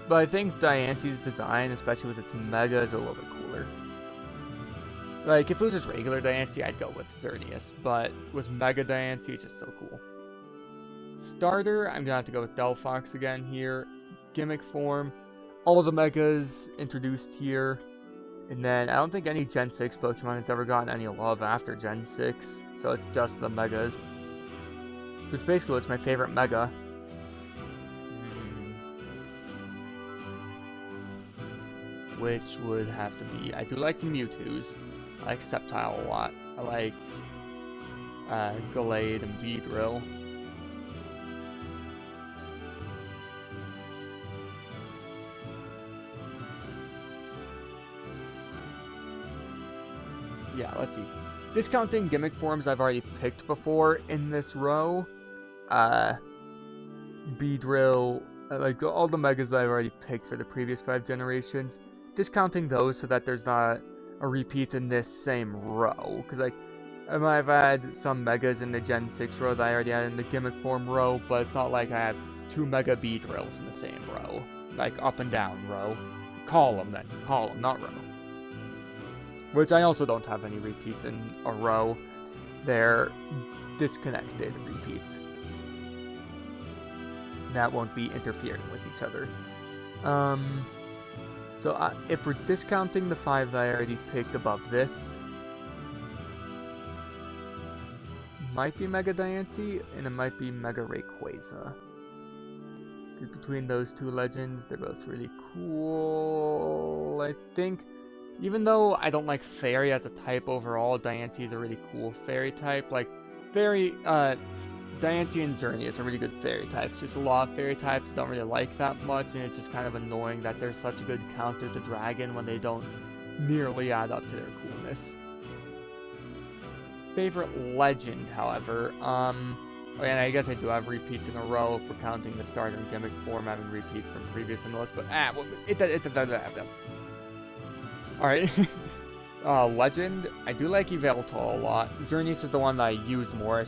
Speaker 1: but I think Diancie's design, especially with its Mega, is a little bit cooler. Like, if it was just regular Diancie, I'd go with Xerneas, but with Mega Diancie, it's just so cool. Starter, I'm gonna have to go with Delphox again here. Gimmick form, all the Megas introduced here. And then, I don't think any Gen 6 Pokemon has ever gotten any love after Gen 6, so it's just the Megas. Which basically, it's my favorite Mega. Which would have to be... I do like the Mewtwo's. I like Sceptile a lot. I like Gallade and Beedrill. Yeah, let's see. Discounting gimmick forms I've already picked before in this row. Beedrill, like all the Megas that I've already picked for the previous 5 generations. Discounting those so that there's not a repeat in this same row. Because, like, I've had some Megas in the Gen 6 row that I already had in the gimmick form row, but it's not like I have 2 Mega Beedrills in the same row. Like, up and down row. Column, then. Column, not row. Which I also don't have any repeats in a row. They're disconnected repeats. That won't be interfering with each other. So if we're discounting the 5 that I already picked above this, might be Mega Diancie, and it might be Mega Rayquaza. Between those 2 legends, they're both really cool. I think, even though I don't like Fairy as a type overall, Diancie is a really cool Fairy type. Like, Diancie and Xerneas are really good Fairy types. Just a lot of Fairy types I don't really like that much, and it's just kind of annoying that there's such a good counter to Dragon when they don't nearly add up to their coolness. Favorite legend, however, Oh, and I guess I do have repeats in a row for counting the starter and gimmick form having repeats from previous in the list, but well, it doesn't have them. Alright. Legend, I do like Yveltal a lot. Xerneas is the one that I used more.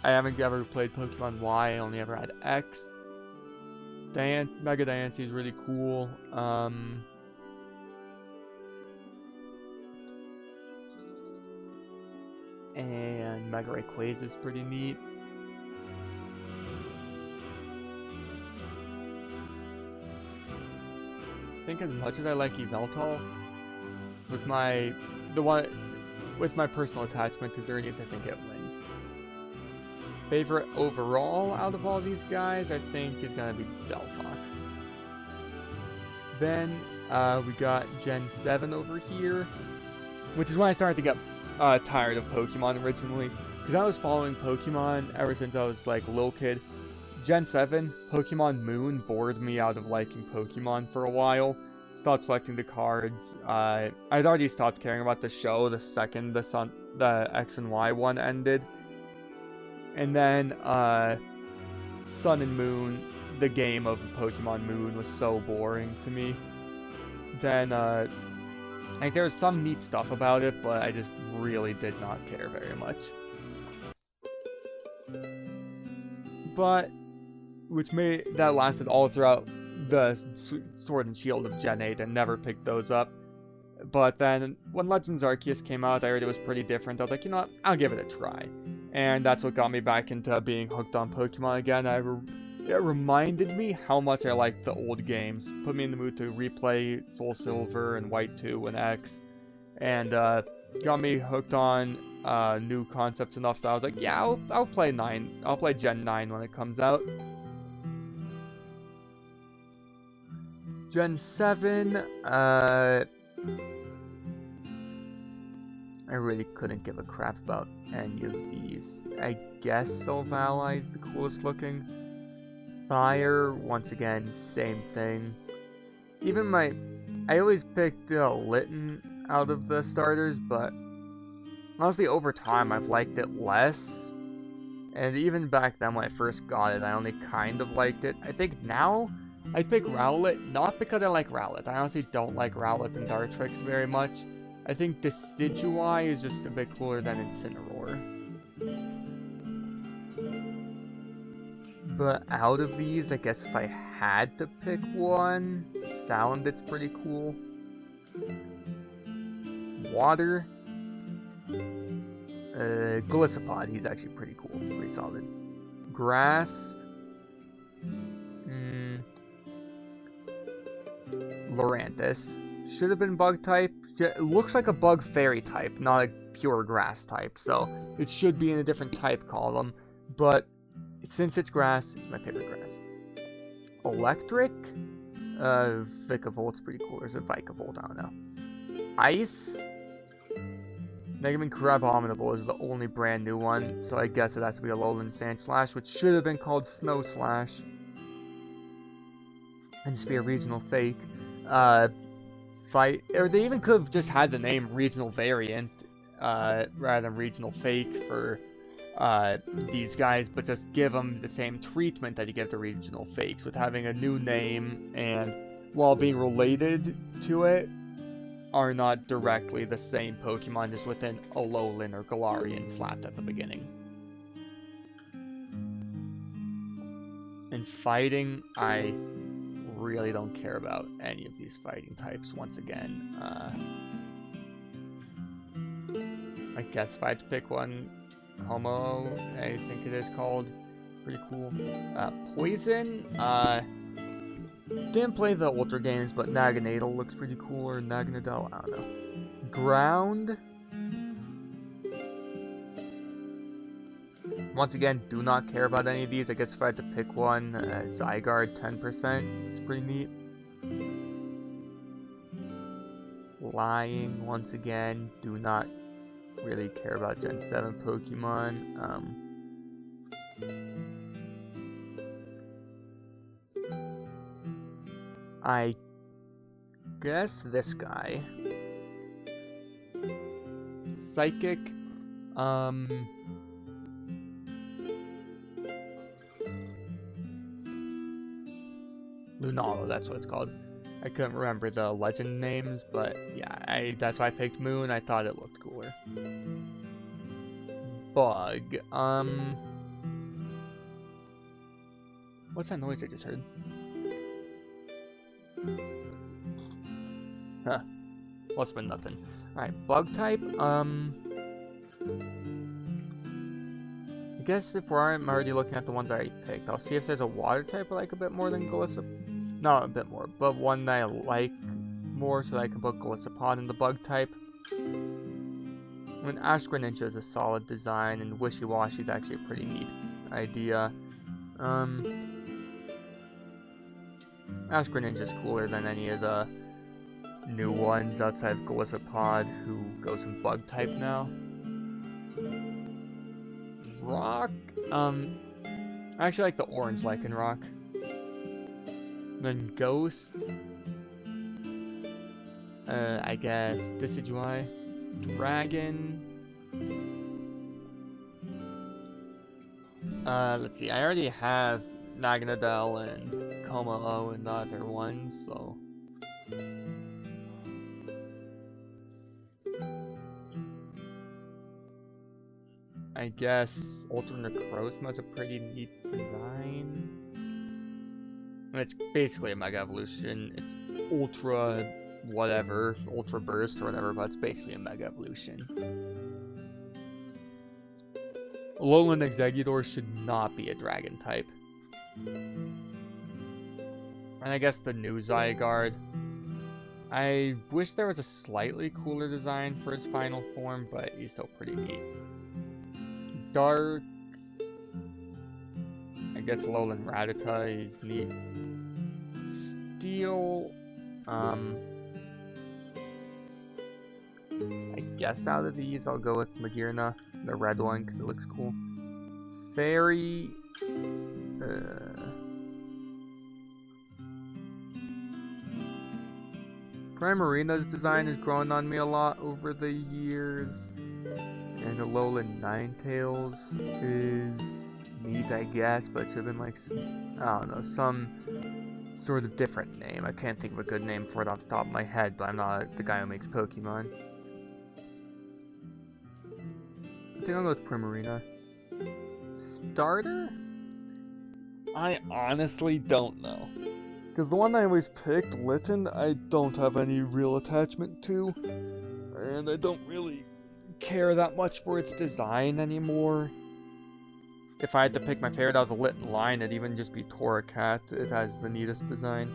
Speaker 1: I haven't ever played Pokemon Y, I only ever had X. Mega Diancie is really cool. And Mega Rayquaza is pretty neat. I think as much as I like Yveltal, with my personal attachment to Xerneas, I think it wins. Favorite overall out of all these guys, I think, is gonna be Delphox. Then we got Gen 7 over here, which is when I started to get tired of Pokemon originally, because I was following Pokemon ever since I was like a little kid. Gen 7, Pokemon Moon bored me out of liking Pokemon for a while. Stopped collecting the cards. I'd already stopped caring about the show the second the X and Y one ended. And then Sun and Moon, the game of Pokemon Moon, was so boring to me. Then like there was some neat stuff about it, but I just really did not care very much. But that lasted all throughout the Sword and Shield of Gen 8 and never picked those up. But then when Legends Arceus came out, I heard it was pretty different. I was like, you know what, I'll give it a try. And that's what got me back into being hooked on Pokemon again. It reminded me how much I liked the old games. Put me in the mood to replay Soul Silver and White 2 and X. And got me hooked on new concepts enough that I was like, yeah, I'll play 9. I'll play Gen 9 when it comes out. Gen 7, I really couldn't give a crap about any of these. I guess Silvally is the coolest looking. Fire, once again, same thing. I always picked Litten out of the starters, but honestly, over time, I've liked it less. And even back then when I first got it, I only kind of liked it. I think now, I'd pick Rowlet, not because I like Rowlet. I honestly don't like Rowlet and Dartrix very much. I think Decidueye is just a bit cooler than Incineroar. But out of these, I guess if I had to pick one, Salandit's pretty cool. Water. Golisopod, he's actually pretty cool, pretty solid. Grass. Lurantis. Should have been bug type. It looks like a bug fairy type, not a pure grass type, so it should be in a different type column, but since it's grass, it's my favorite grass. Electric? Vikavoolt's pretty cool, or is it Vikavolt? I don't know. Ice? Megaman Crab-Abominable is the only brand new one, so I guess it has to be a Alolan Sandslash, which should have been called Snow Slash. And just be a regional fake. Or they even could have just had the name Regional Variant, rather than Regional Fake for these guys, but just give them the same treatment that you give to Regional Fakes, with having a new name, and while being related to it, are not directly the same Pokemon, just within Alolan or Galarian slapped at the beginning. In fighting, I really don't care about any of these fighting types once again. I guess if I had to pick one, Como, I think it is called. Pretty cool. Poison, didn't play the Ultra games, but Naganadel looks pretty cool, or Naganadel, I don't know. Ground. Once again, do not care about any of these. I guess if I had to pick one, Zygarde 10%. It's pretty neat. Flying, once again, do not really care about Gen 7 Pokemon. I guess this guy. Psychic. Lunala, that's what it's called. I couldn't remember the legend names, but yeah, that's why I picked Moon. I thought it looked cooler. Bug. What's that noise I just heard? Huh. Must have been nothing. Alright, bug type. I guess if I'm already looking at the ones I already picked, I'll see if there's a water type I like a bit more than Golisopod. Not a bit more, but one that I like more so that I can put Golisopod in the bug type. I mean, Ash Greninja is a solid design, and Wishy Washy is actually a pretty neat idea. Ash Greninja is cooler than any of the new ones outside of Golisopod, who goes in bug type now. Rock, I actually like the orange Lycanroc. Then Ghost, I guess Decidueye. Dragon, let's see, I already have Naganadel and Como and the other ones, so I guess Ultra Necrozma is a pretty neat design. It's basically a Mega Evolution. It's Ultra whatever, Ultra Burst or whatever, but it's basically a Mega Evolution. Alolan Exeggutor should not be a Dragon type. And I guess the new Zygarde. I wish there was a slightly cooler design for his final form, but he's still pretty neat. Dark. I guess Alolan Rattata is neat. Steel. I guess out of these, I'll go with Magearna, the red one, because it looks cool. Fairy. Primarina's design has grown on me a lot over the years. And Alolan Ninetales is neat, I guess, but it should have been like, I don't know, some sort of different name. I can't think of a good name for it off the top of my head, but I'm not the guy who makes Pokemon. I think I'll go with Primarina. Starter? I honestly don't know. Because the one I always picked, Litten, I don't have any real attachment to. And I don't really care that much for its design anymore. If I had to pick my favorite out of the Litten line, it'd even just be Torracat. It has the neatest design.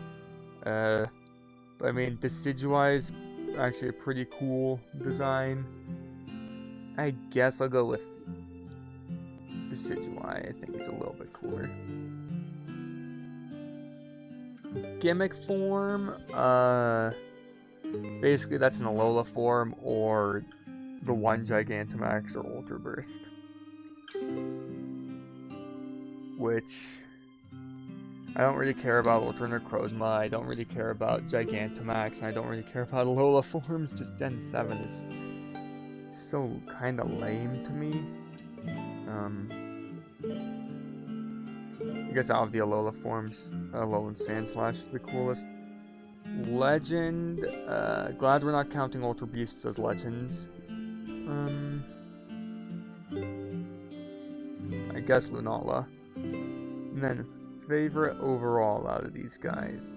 Speaker 1: But I mean, Decidueye is actually a pretty cool design. I guess I'll go with Decidueye. I think it's a little bit cooler. Gimmick form, basically that's an Alola form or the one Gigantamax or Ultra Burst. Which, I don't really care about Ultra Necrozma, I don't really care about Gigantamax, and I don't really care about Alola forms. Just Gen 7 is just so kinda lame to me. I guess out of the Alola forms, Alolan Sandslash is the coolest. Legend, glad we're not counting Ultra Beasts as legends. I guess Lunala. And then favorite overall out of these guys.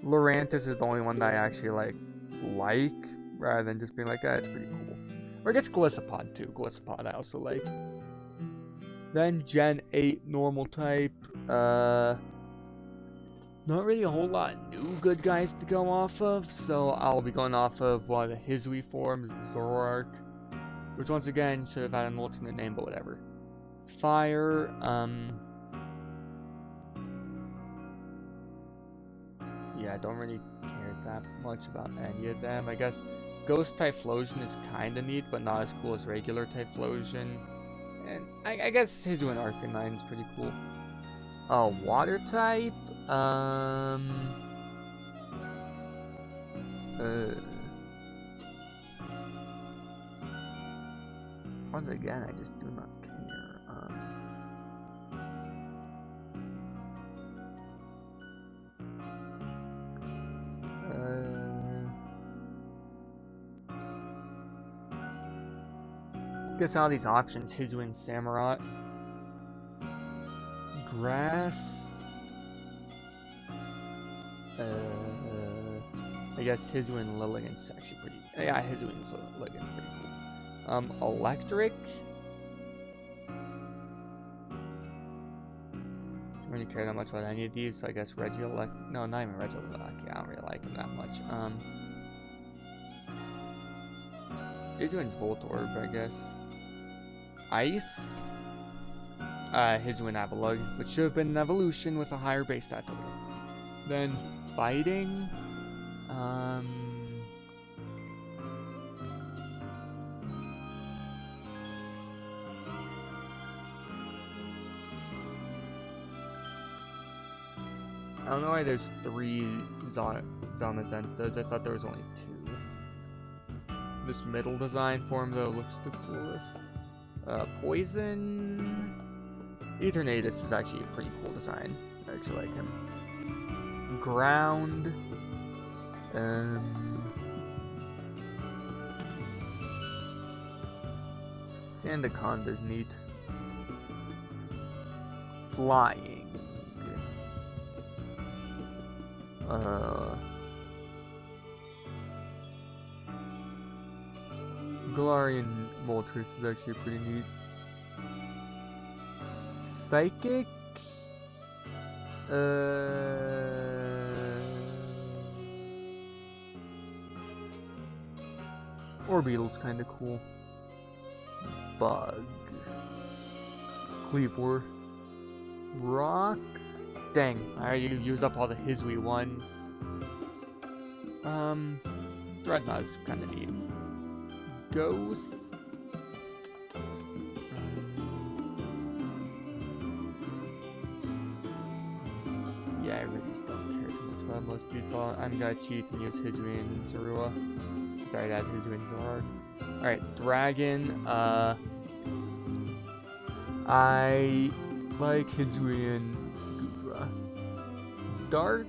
Speaker 1: Lurantis is the only one that I actually like, rather than just being like, it's pretty cool. Or I guess Golisopod too. Golisopod I also like. Then Gen 8 normal type. Not really a whole lot of new good guys to go off of, so I'll be going off of one of the Hisui forms, Zoroark, which once again should have had an alternate name, but whatever. Fire, yeah, I don't really care that much about any of them. I guess Ghost Typhlosion is kinda neat, but not as cool as regular Typhlosion. And I guess Hisui and Arcanine is pretty cool. Water type? Once again, I just do not care. Guess all these options, Hisuian Samurott. Grass. I guess Hisuian Lilligant's actually pretty. Yeah, Hisuian Lilligant's pretty cool. Electric. Don't really care that much about any of these, so I guess Regieleki. No, not even Regieleki. I don't really like him that much. Hisuian's Voltorb, I guess. Ice. Hisuian Avalugg, which should have been an evolution with a higher base stat. Then fighting. I don't know why there's 3 Zamazentas. I thought there was only 2. This middle design form, though, looks the coolest. Poison. Eternatus is actually a pretty cool design. I actually like him. Ground. Sandaconda's neat. Flying. Galarian Moltres is actually pretty neat. Psychic? Orbeetle's kinda cool. Bug. Cleavor. Rock? Dang, I already used up all the Hisui ones. Dreadnought is kinda neat. Ghost. Yeah, I really just don't care too much about most of these. So I'm gonna cheat and use Hisui and Zorua. Since I already had Hisui and Zoroark. Alright, Dragon. I like Hisui and Gudra. Dark.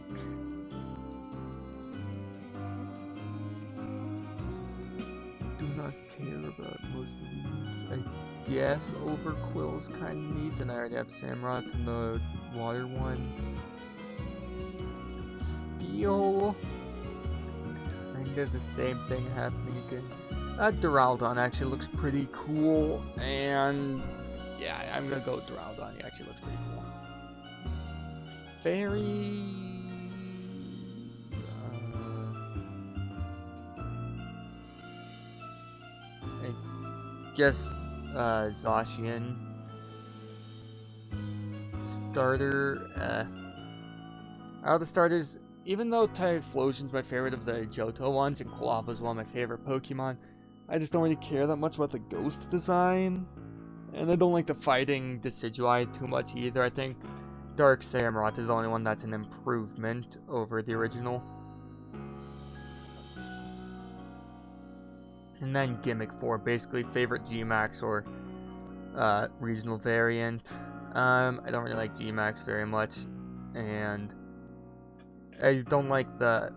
Speaker 1: Do not care about most of these. I guess Overquill's kind of neat, and I already have Samurott and the water one. Steel. Kind of the same thing happening again. Duraludon actually looks pretty cool, and yeah, I'm gonna go with Duraludon. He actually looks pretty cool. Fairy. I guess Zacian. Starter. Out of the starters, even though Typhlosion's my favorite of the Johto ones and Quilava's one of my favorite Pokemon, I just don't really care that much about the ghost design. And I don't like the fighting Decidueye too much either. I think Dark Samurott is the only one that's an improvement over the original. And then Gimmick 4, basically favorite G-Max or regional variant. I don't really like G-Max very much. And I don't like the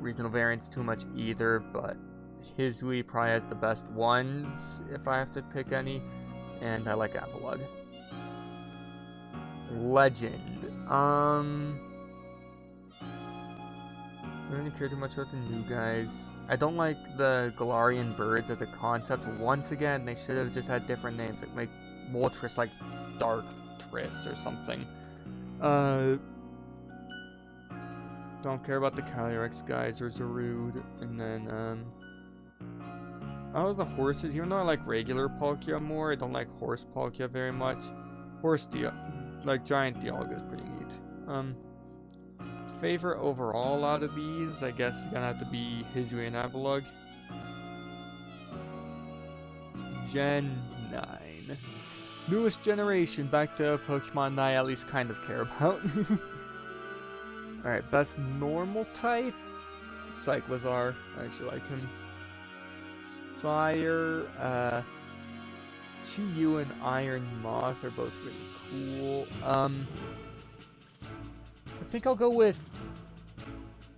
Speaker 1: regional variants too much either, but Hisui probably has the best ones if I have to pick any, and I like Avalugg. Legend. I don't really care too much about the new guys. I don't like the Galarian birds as a concept. Once again, they should have just had different names, like make Moltres like Darktris or something. Don't care about the Calyrex guys or Zarude. And then, out of the horses, even though I like regular Palkia more, I don't like horse Palkia very much. Like Giant Dialga is pretty neat. Favorite overall out of these, I guess, is gonna have to be Hisui and Avalugg. Gen 9. Newest generation, back to Pokemon that I at least kind of care about. Alright, best normal type? Cyclizar, I actually like him. Fire, Chi-Yu and Iron Moth are both really cool. I think I'll go with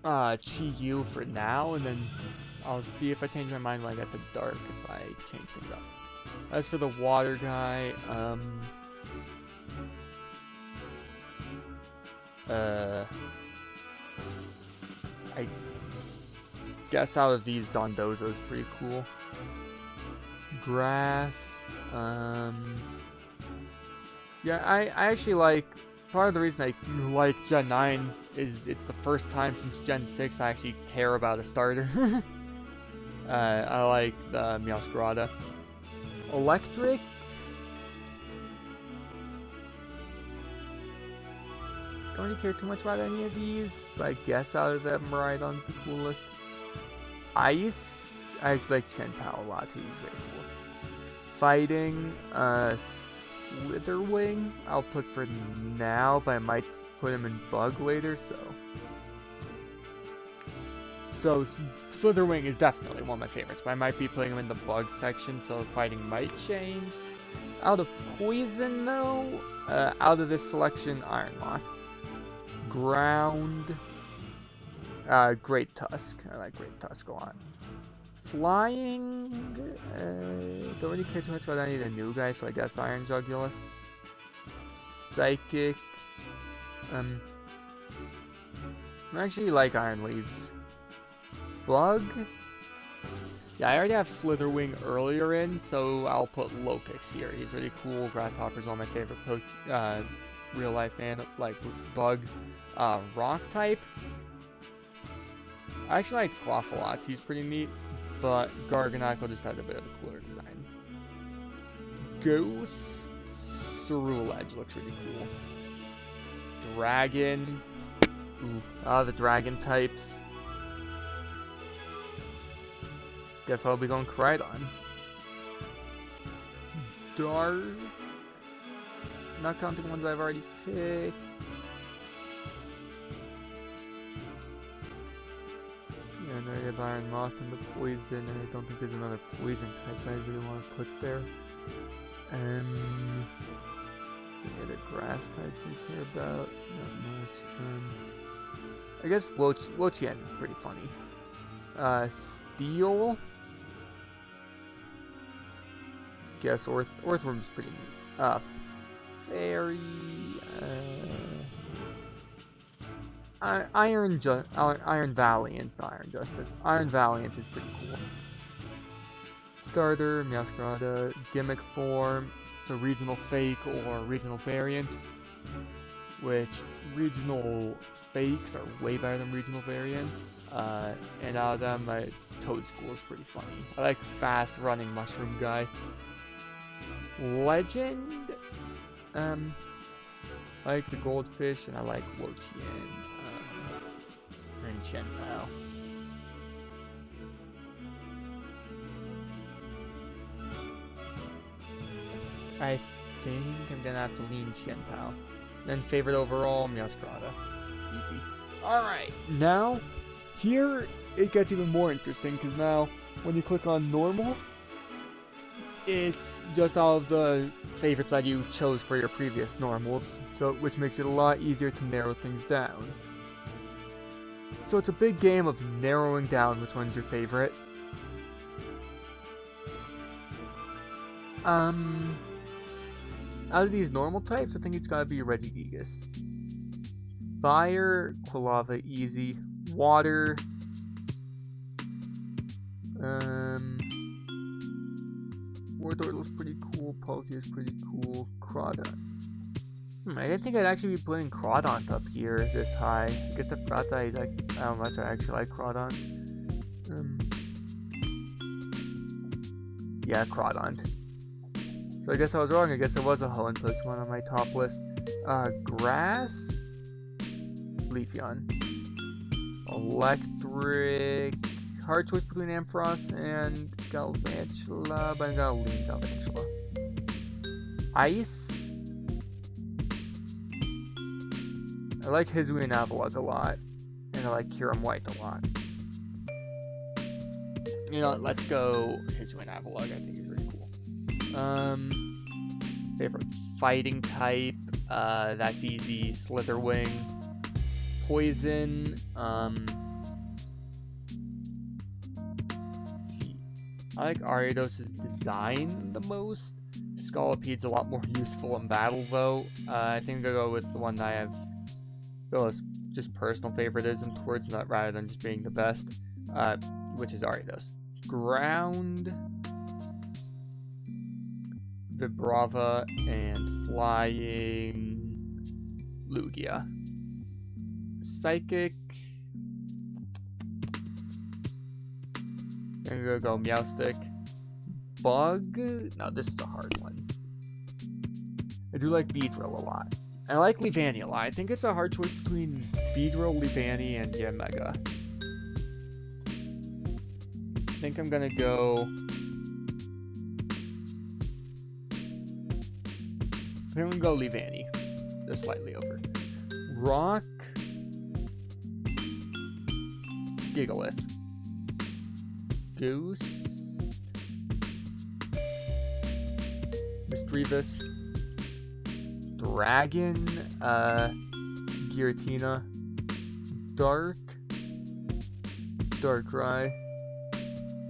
Speaker 1: Chi-Yu for now, and then I'll see if I change my mind when I get to Dark if I change things up. As for the water guy, I guess out of these, Dondozo is pretty cool. Grass, yeah, I actually like, part of the reason I like Gen 9 is it's the first time since Gen 6 I actually care about a starter. I like the Meowscarada. Electric, don't really care too much about any of these, but I guess out of them, Miraidon's the coolest. Ice, I actually like Chen-Pao a lot too, he's very cool. Fighting, Slitherwing, I'll put for now, but I might put him in Bug later, So Slitherwing is definitely one of my favorites, but I might be putting him in the Bug section, so fighting might change. Out of Poison, though, out of this selection, Iron Moth. Ground, Great Tusk. I like Great Tusk a lot. Flying, don't really care too much about any of the new guys, so I guess Iron Jugulus. Psychic, I actually like Iron Leaves. Bug, yeah, I already have Slitherwing earlier in, so I'll put Lokix here. He's really cool. Grasshopper's one of my favorite real life like bugs. Rock type, I actually like Cloth a lot. He's pretty neat. But Garganacl just had a bit of a cooler design. Ghost Ceruledge looks really cool. Dragon. The dragon types. Guess I'll be going Koraidon. Dark. Not counting ones I've already picked. Yeah, I know you have Iron Moth and the Poison, and I don't think there's another Poison type I really want to put there. Any other grass types we care about? Not much. I guess Wo-Chien is pretty funny. Steel. Guess Orthworm's pretty neat. Fairy. Iron Valiant, not Iron Justice. Iron Valiant is pretty cool. Starter, Meowscarada, gimmick form, so regional fake or regional variant, which regional fakes are way better than regional variants. And out of them, Toadschool is pretty funny. I like fast running mushroom guy. Legend, I like the goldfish, and I like Wo-Chien, and Chen-Pao. I think I'm gonna have to lean Chen-Pao. Then favorite overall, Meowscarada. Easy. Alright, now, here it gets even more interesting, because now, when you click on normal, it's just all of the favorites that you chose for your previous normals, so which makes it a lot easier to narrow things down. So it's a big game of narrowing down which one's your favorite. Out of these normal types, I think it's gotta be Regigigas. Fire, Quilava, easy. Water, Wartortle's pretty cool, Pokemon's pretty cool, Crawdon. I didn't think I'd actually be putting Crawdon up here this high. I guess I forgot that how much I actually like Crawdon. Yeah, Crawdon. So I guess I was wrong. I guess there was a Hoenn Pokemon on my top list. Grass, Leafeon. Electric. Hard choice between Ampharos and Galvantula, but I'm gonna lean Galvantula. Ice. I like Hizui and Avalugg a lot, and I like Kyurem White a lot. You know what, let's go Hizui and Avalugg, I think is really cool. Favorite fighting type, that's easy, Slitherwing. Poison, I like Ariados's design the most. Scolopede's a lot more useful in battle, though. I think I'll go with the one that I have just personal favoritism towards, not rather than just being the best, which is Ariados. Ground, Vibrava, and Flying, Lugia. Psychic, I'm gonna go Meowstic. Bug, no, this is a hard one. I do like Beedrill a lot. I like Leavanny a lot. I think it's a hard choice between Beedrill, Leavanny, and Mega. I think I'm gonna go... I think I'm gonna go Leavanny. Just slightly over. Rock... Gigalith. Goose... Misdreavus... Dragon, Giratina, Darkrai,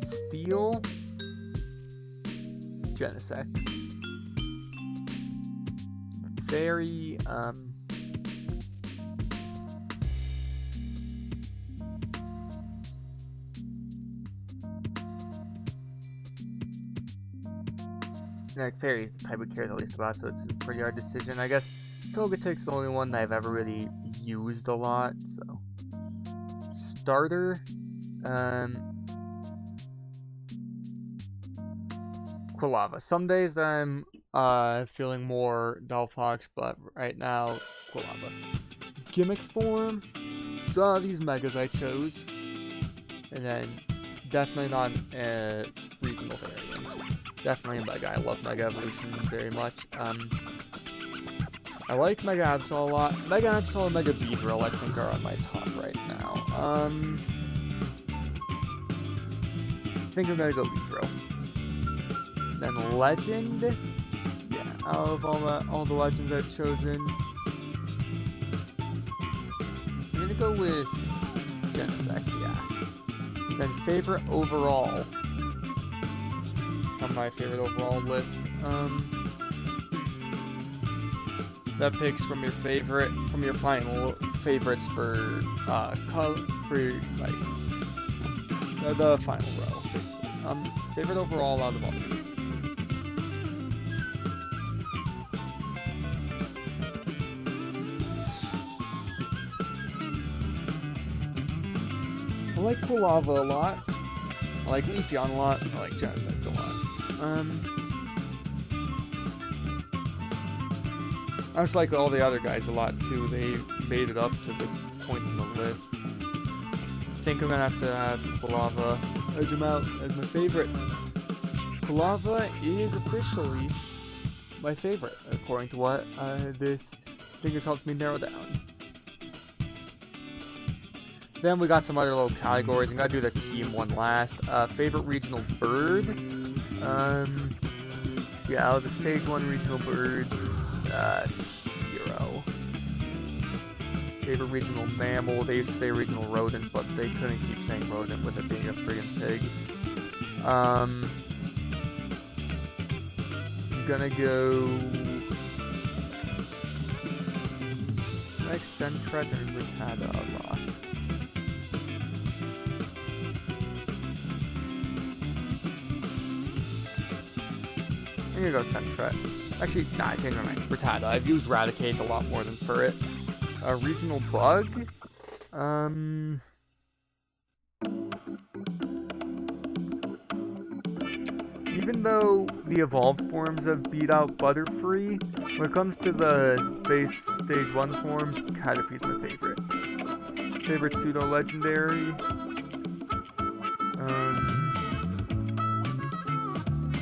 Speaker 1: Steel, Genesect, Fairy, like Fairy is the type of character I least about, so it's a pretty hard decision. I guess Togetic's the only one that I've ever really used a lot, so. Starter, Quilava. Some days I'm feeling more Delphox, but right now, Quilava. Gimmick form, so these Megas I chose, and then definitely not a regional variant. Definitely a Mega. I love Mega Evolution very much. I like Mega Absol a lot. Mega Absol and Mega Beedrill I think are on my top right now. I think I'm gonna go Beedrill. Then Legend. Yeah, out of all the legends I've chosen, I'm gonna go with Genesect, yeah. Then favorite overall. On my favorite overall list. That picks from your final favorites for like the final row. Basically. Favorite overall out of all these. I like Quilava a lot. I like Leafeon a lot. I like Genesect a lot. I just like all the other guys a lot too. They made it up to this point in the list. I think I'm gonna have to have Quilava edge him out as my favorite. Quilava is officially my favorite, according to what this thing has helped me narrow down. Then we got some other little categories. I'm gonna do the team one last. Favorite regional bird. Yeah, out of the stage 1 regional birds, 0. Favorite regional mammal. They used to say regional rodent, but they couldn't keep saying rodent with it being a friggin' pig. I'm gonna go like Sentret and Rattata a lot. I'm gonna go Sentret. Actually, nah, I changed my mind. Rattata. I've used Raticate a lot more than Furret. Regional bug? Even though the evolved forms have beat out Butterfree, when it comes to the base stage 1 forms, Caterpie's my favorite. Favorite pseudo-legendary?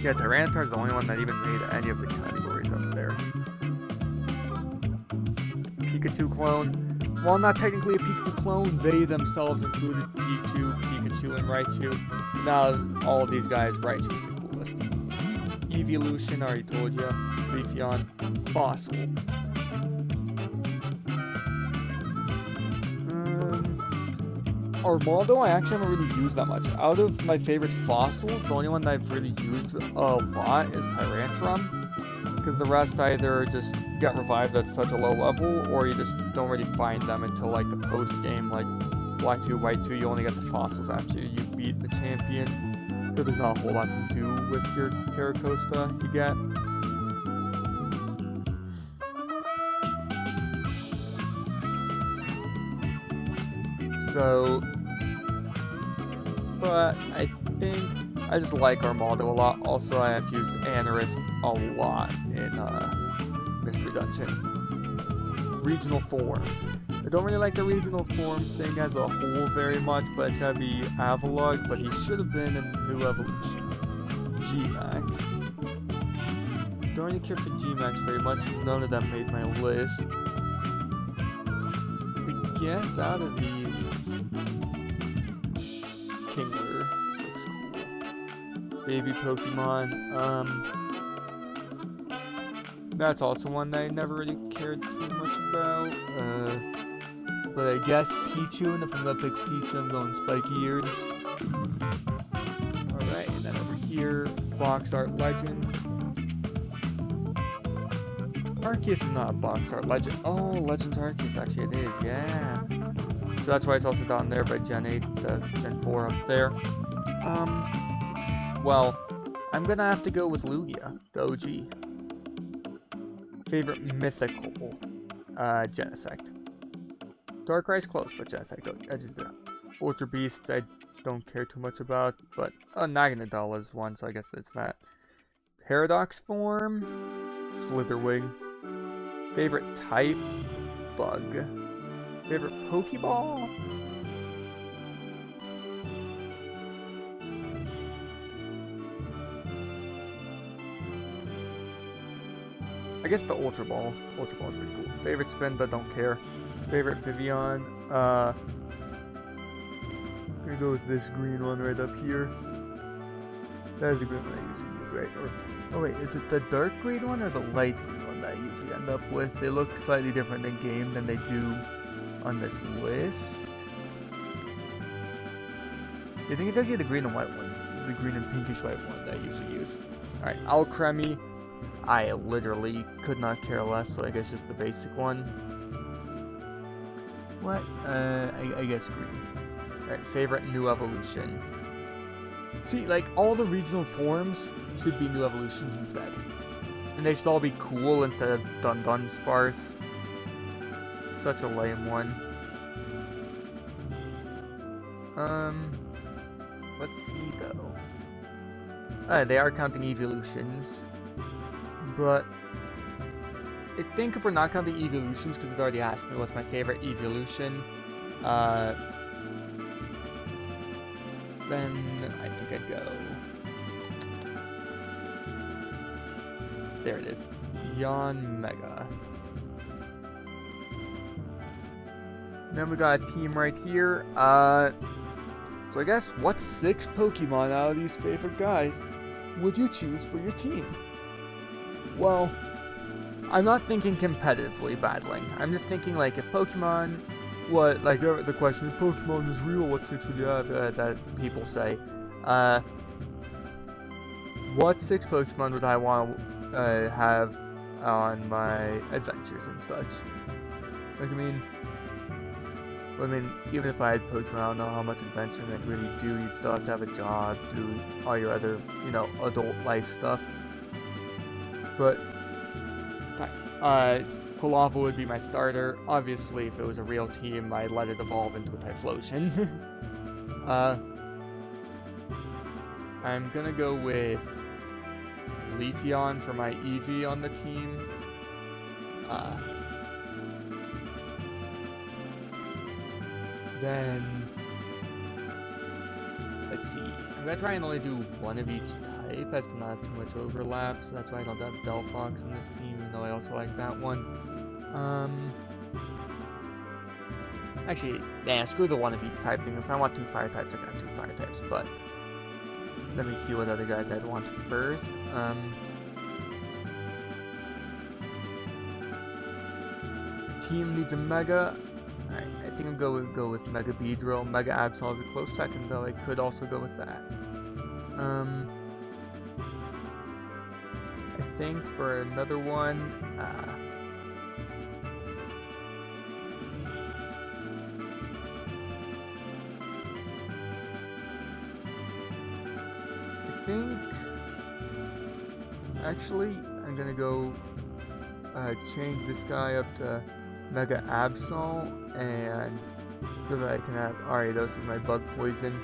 Speaker 1: Yeah, Tyranitar's the only one that even made any of the categories up there. Pikachu clone. While not technically a Pikachu clone, they themselves included Pikachu, and Raichu. Now, all of these guys, Raichu's the coolest. Evolution, already told ya. Leafeon. Fossil. Armaldo, I actually haven't really used that much. Out of my favorite fossils, the only one that I've really used a lot is Tyrantrum. Because the rest either just get revived at such a low level, or you just don't really find them until like the post-game, like Black 2, White 2, you only get the fossils after you beat the champion. So there's not a whole lot to do with your Caracosta you get. So, but I think I just like Armaldo a lot. Also, I have used Anorith a lot in Mystery Dungeon. Regional form. I don't really like the regional form thing as a whole very much, but it's gotta be Avalugg, but he should have been in New Evolution. G-Max. Don't really care for G-Max very much, none of them made my list. I guess out of these, Kingler looks cool. Baby Pokemon, that's also one that I never really cared too much about. But I guess Pichu, and if I'm gonna pick Pichu, I'm going Spiky-Eared. Alright, and then over here, Box Art Legend. Arceus is not a Box Art Legend. Oh, Legends Arceus, actually it is, yeah. So that's why it's also down there by Gen 8 instead of Gen 4 up there. Well, I'm gonna have to go with Lugia, the OG. Favorite mythical, Genesect. Darkrai's close, but Genesect edges it out. Ultra Beasts, I don't care too much about, but Naganadel is one, so I guess it's that. Paradox form, Slitherwing. Favorite type, Bug. Favorite Pokeball? I guess the Ultra Ball. Ultra Ball is pretty cool. Favorite spin, but don't care. Favorite Vivian. I'm gonna go with this green one right up here. That is a green one I usually use, right? Or, oh wait, is it the dark green one or the light green one that I usually end up with? They look slightly different in game than they do on this list. I think it's actually the green and white one. The green and pinkish white one that I usually use. Alright, Alcremie. I literally could not care less, so I guess just the basic one. What? I guess green. Alright, favorite new evolution. See, like, all the regional forms should be new evolutions instead. And they should all be cool instead of dun sparse. Such a lame one. Let's see though. They are counting evolutions. But I think if we're not counting evolutions, because it already asked me what's my favorite evolution, then I think I'd go. There it is. Yanmega. Then we got a team right here. So I guess, what 6 Pokemon out of these favorite guys would you choose for your team? Well, I'm not thinking competitively battling. I'm just thinking, like, if Pokemon, what, like, the question is, Pokemon is real, what 6 would you have, that people say. What 6 Pokemon would I want to have on my adventures and such? Like, I mean, even if I had Pokemon, I don't know how much adventure I really do. You'd still have to have a job, do all your other, adult life stuff. But, Quilava would be my starter. Obviously, if it was a real team, I'd let it evolve into a Typhlosion. I'm gonna go with Leafeon for my Eevee on the team. Then, let's see. I'm gonna try and only do one of each type, as to not have too much overlap, so that's why I don't have Delphox in this team, even though I also like that one. Actually, yeah, screw the one of each type thing. If I want 2 fire types, I can have 2 fire types, but let me see what other guys I'd want first. Team needs a Mega. Alright, I think I'm going to go with Mega Beedrill. Mega Absol is a close second, though I could also go with that. I think for another one, actually, I'm gonna go change this guy up to Mega Absol, and so that I can have Ariados as my bug poison.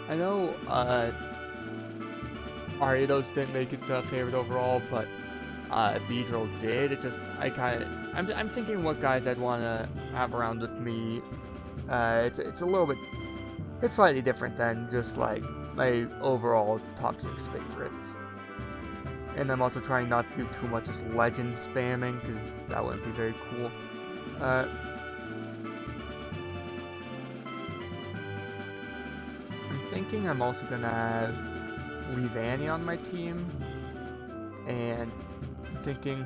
Speaker 1: I know Ariados didn't make it favorite overall, but Beedrill did. It's just I'm thinking what guys I'd want to have around with me. It's a little bit, it's slightly different than just like my overall top 6 favorites. And I'm also trying not to do too much just legend spamming, because that wouldn't be very cool. I'm thinking I'm also gonna have Leavanny on my team, and I'm thinking,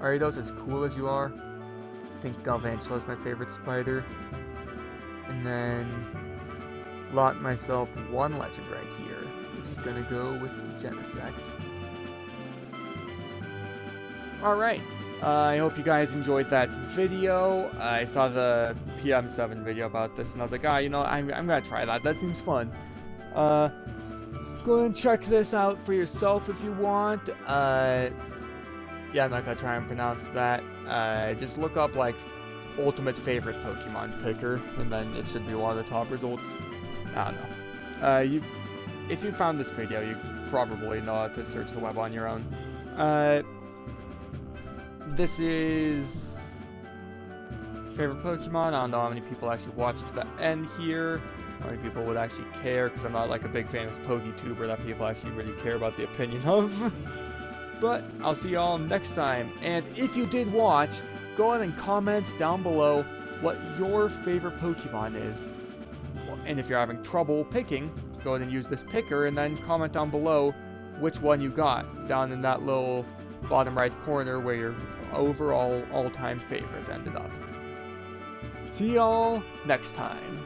Speaker 1: Ariados, as cool as you are, I think Galvantula is my favorite spider, and then lot myself one legend right here, which is gonna go with Genesect. Alright, I hope you guys enjoyed that video. I saw the PM7 video about this, and I was like, you know, I'm gonna try that. That seems fun. Go ahead and check this out for yourself if you want. Yeah, I'm not gonna try and pronounce that. Just look up, like, ultimate favorite Pokemon picker, and then it should be one of the top results. I don't know. If you found this video, you probably know how to search the web on your own. This is favorite Pokemon. I don't know how many people actually watched to the end here. How many people would actually care, because I'm not like a big famous PokeTuber that people actually really care about the opinion of. But I'll see y'all next time. And if you did watch, go ahead and comment down below what your favorite Pokemon is. And if you're having trouble picking, go ahead and use this picker, and then comment down below which one you got down in that little bottom right corner where your overall all-time favorite ended up. See y'all next time.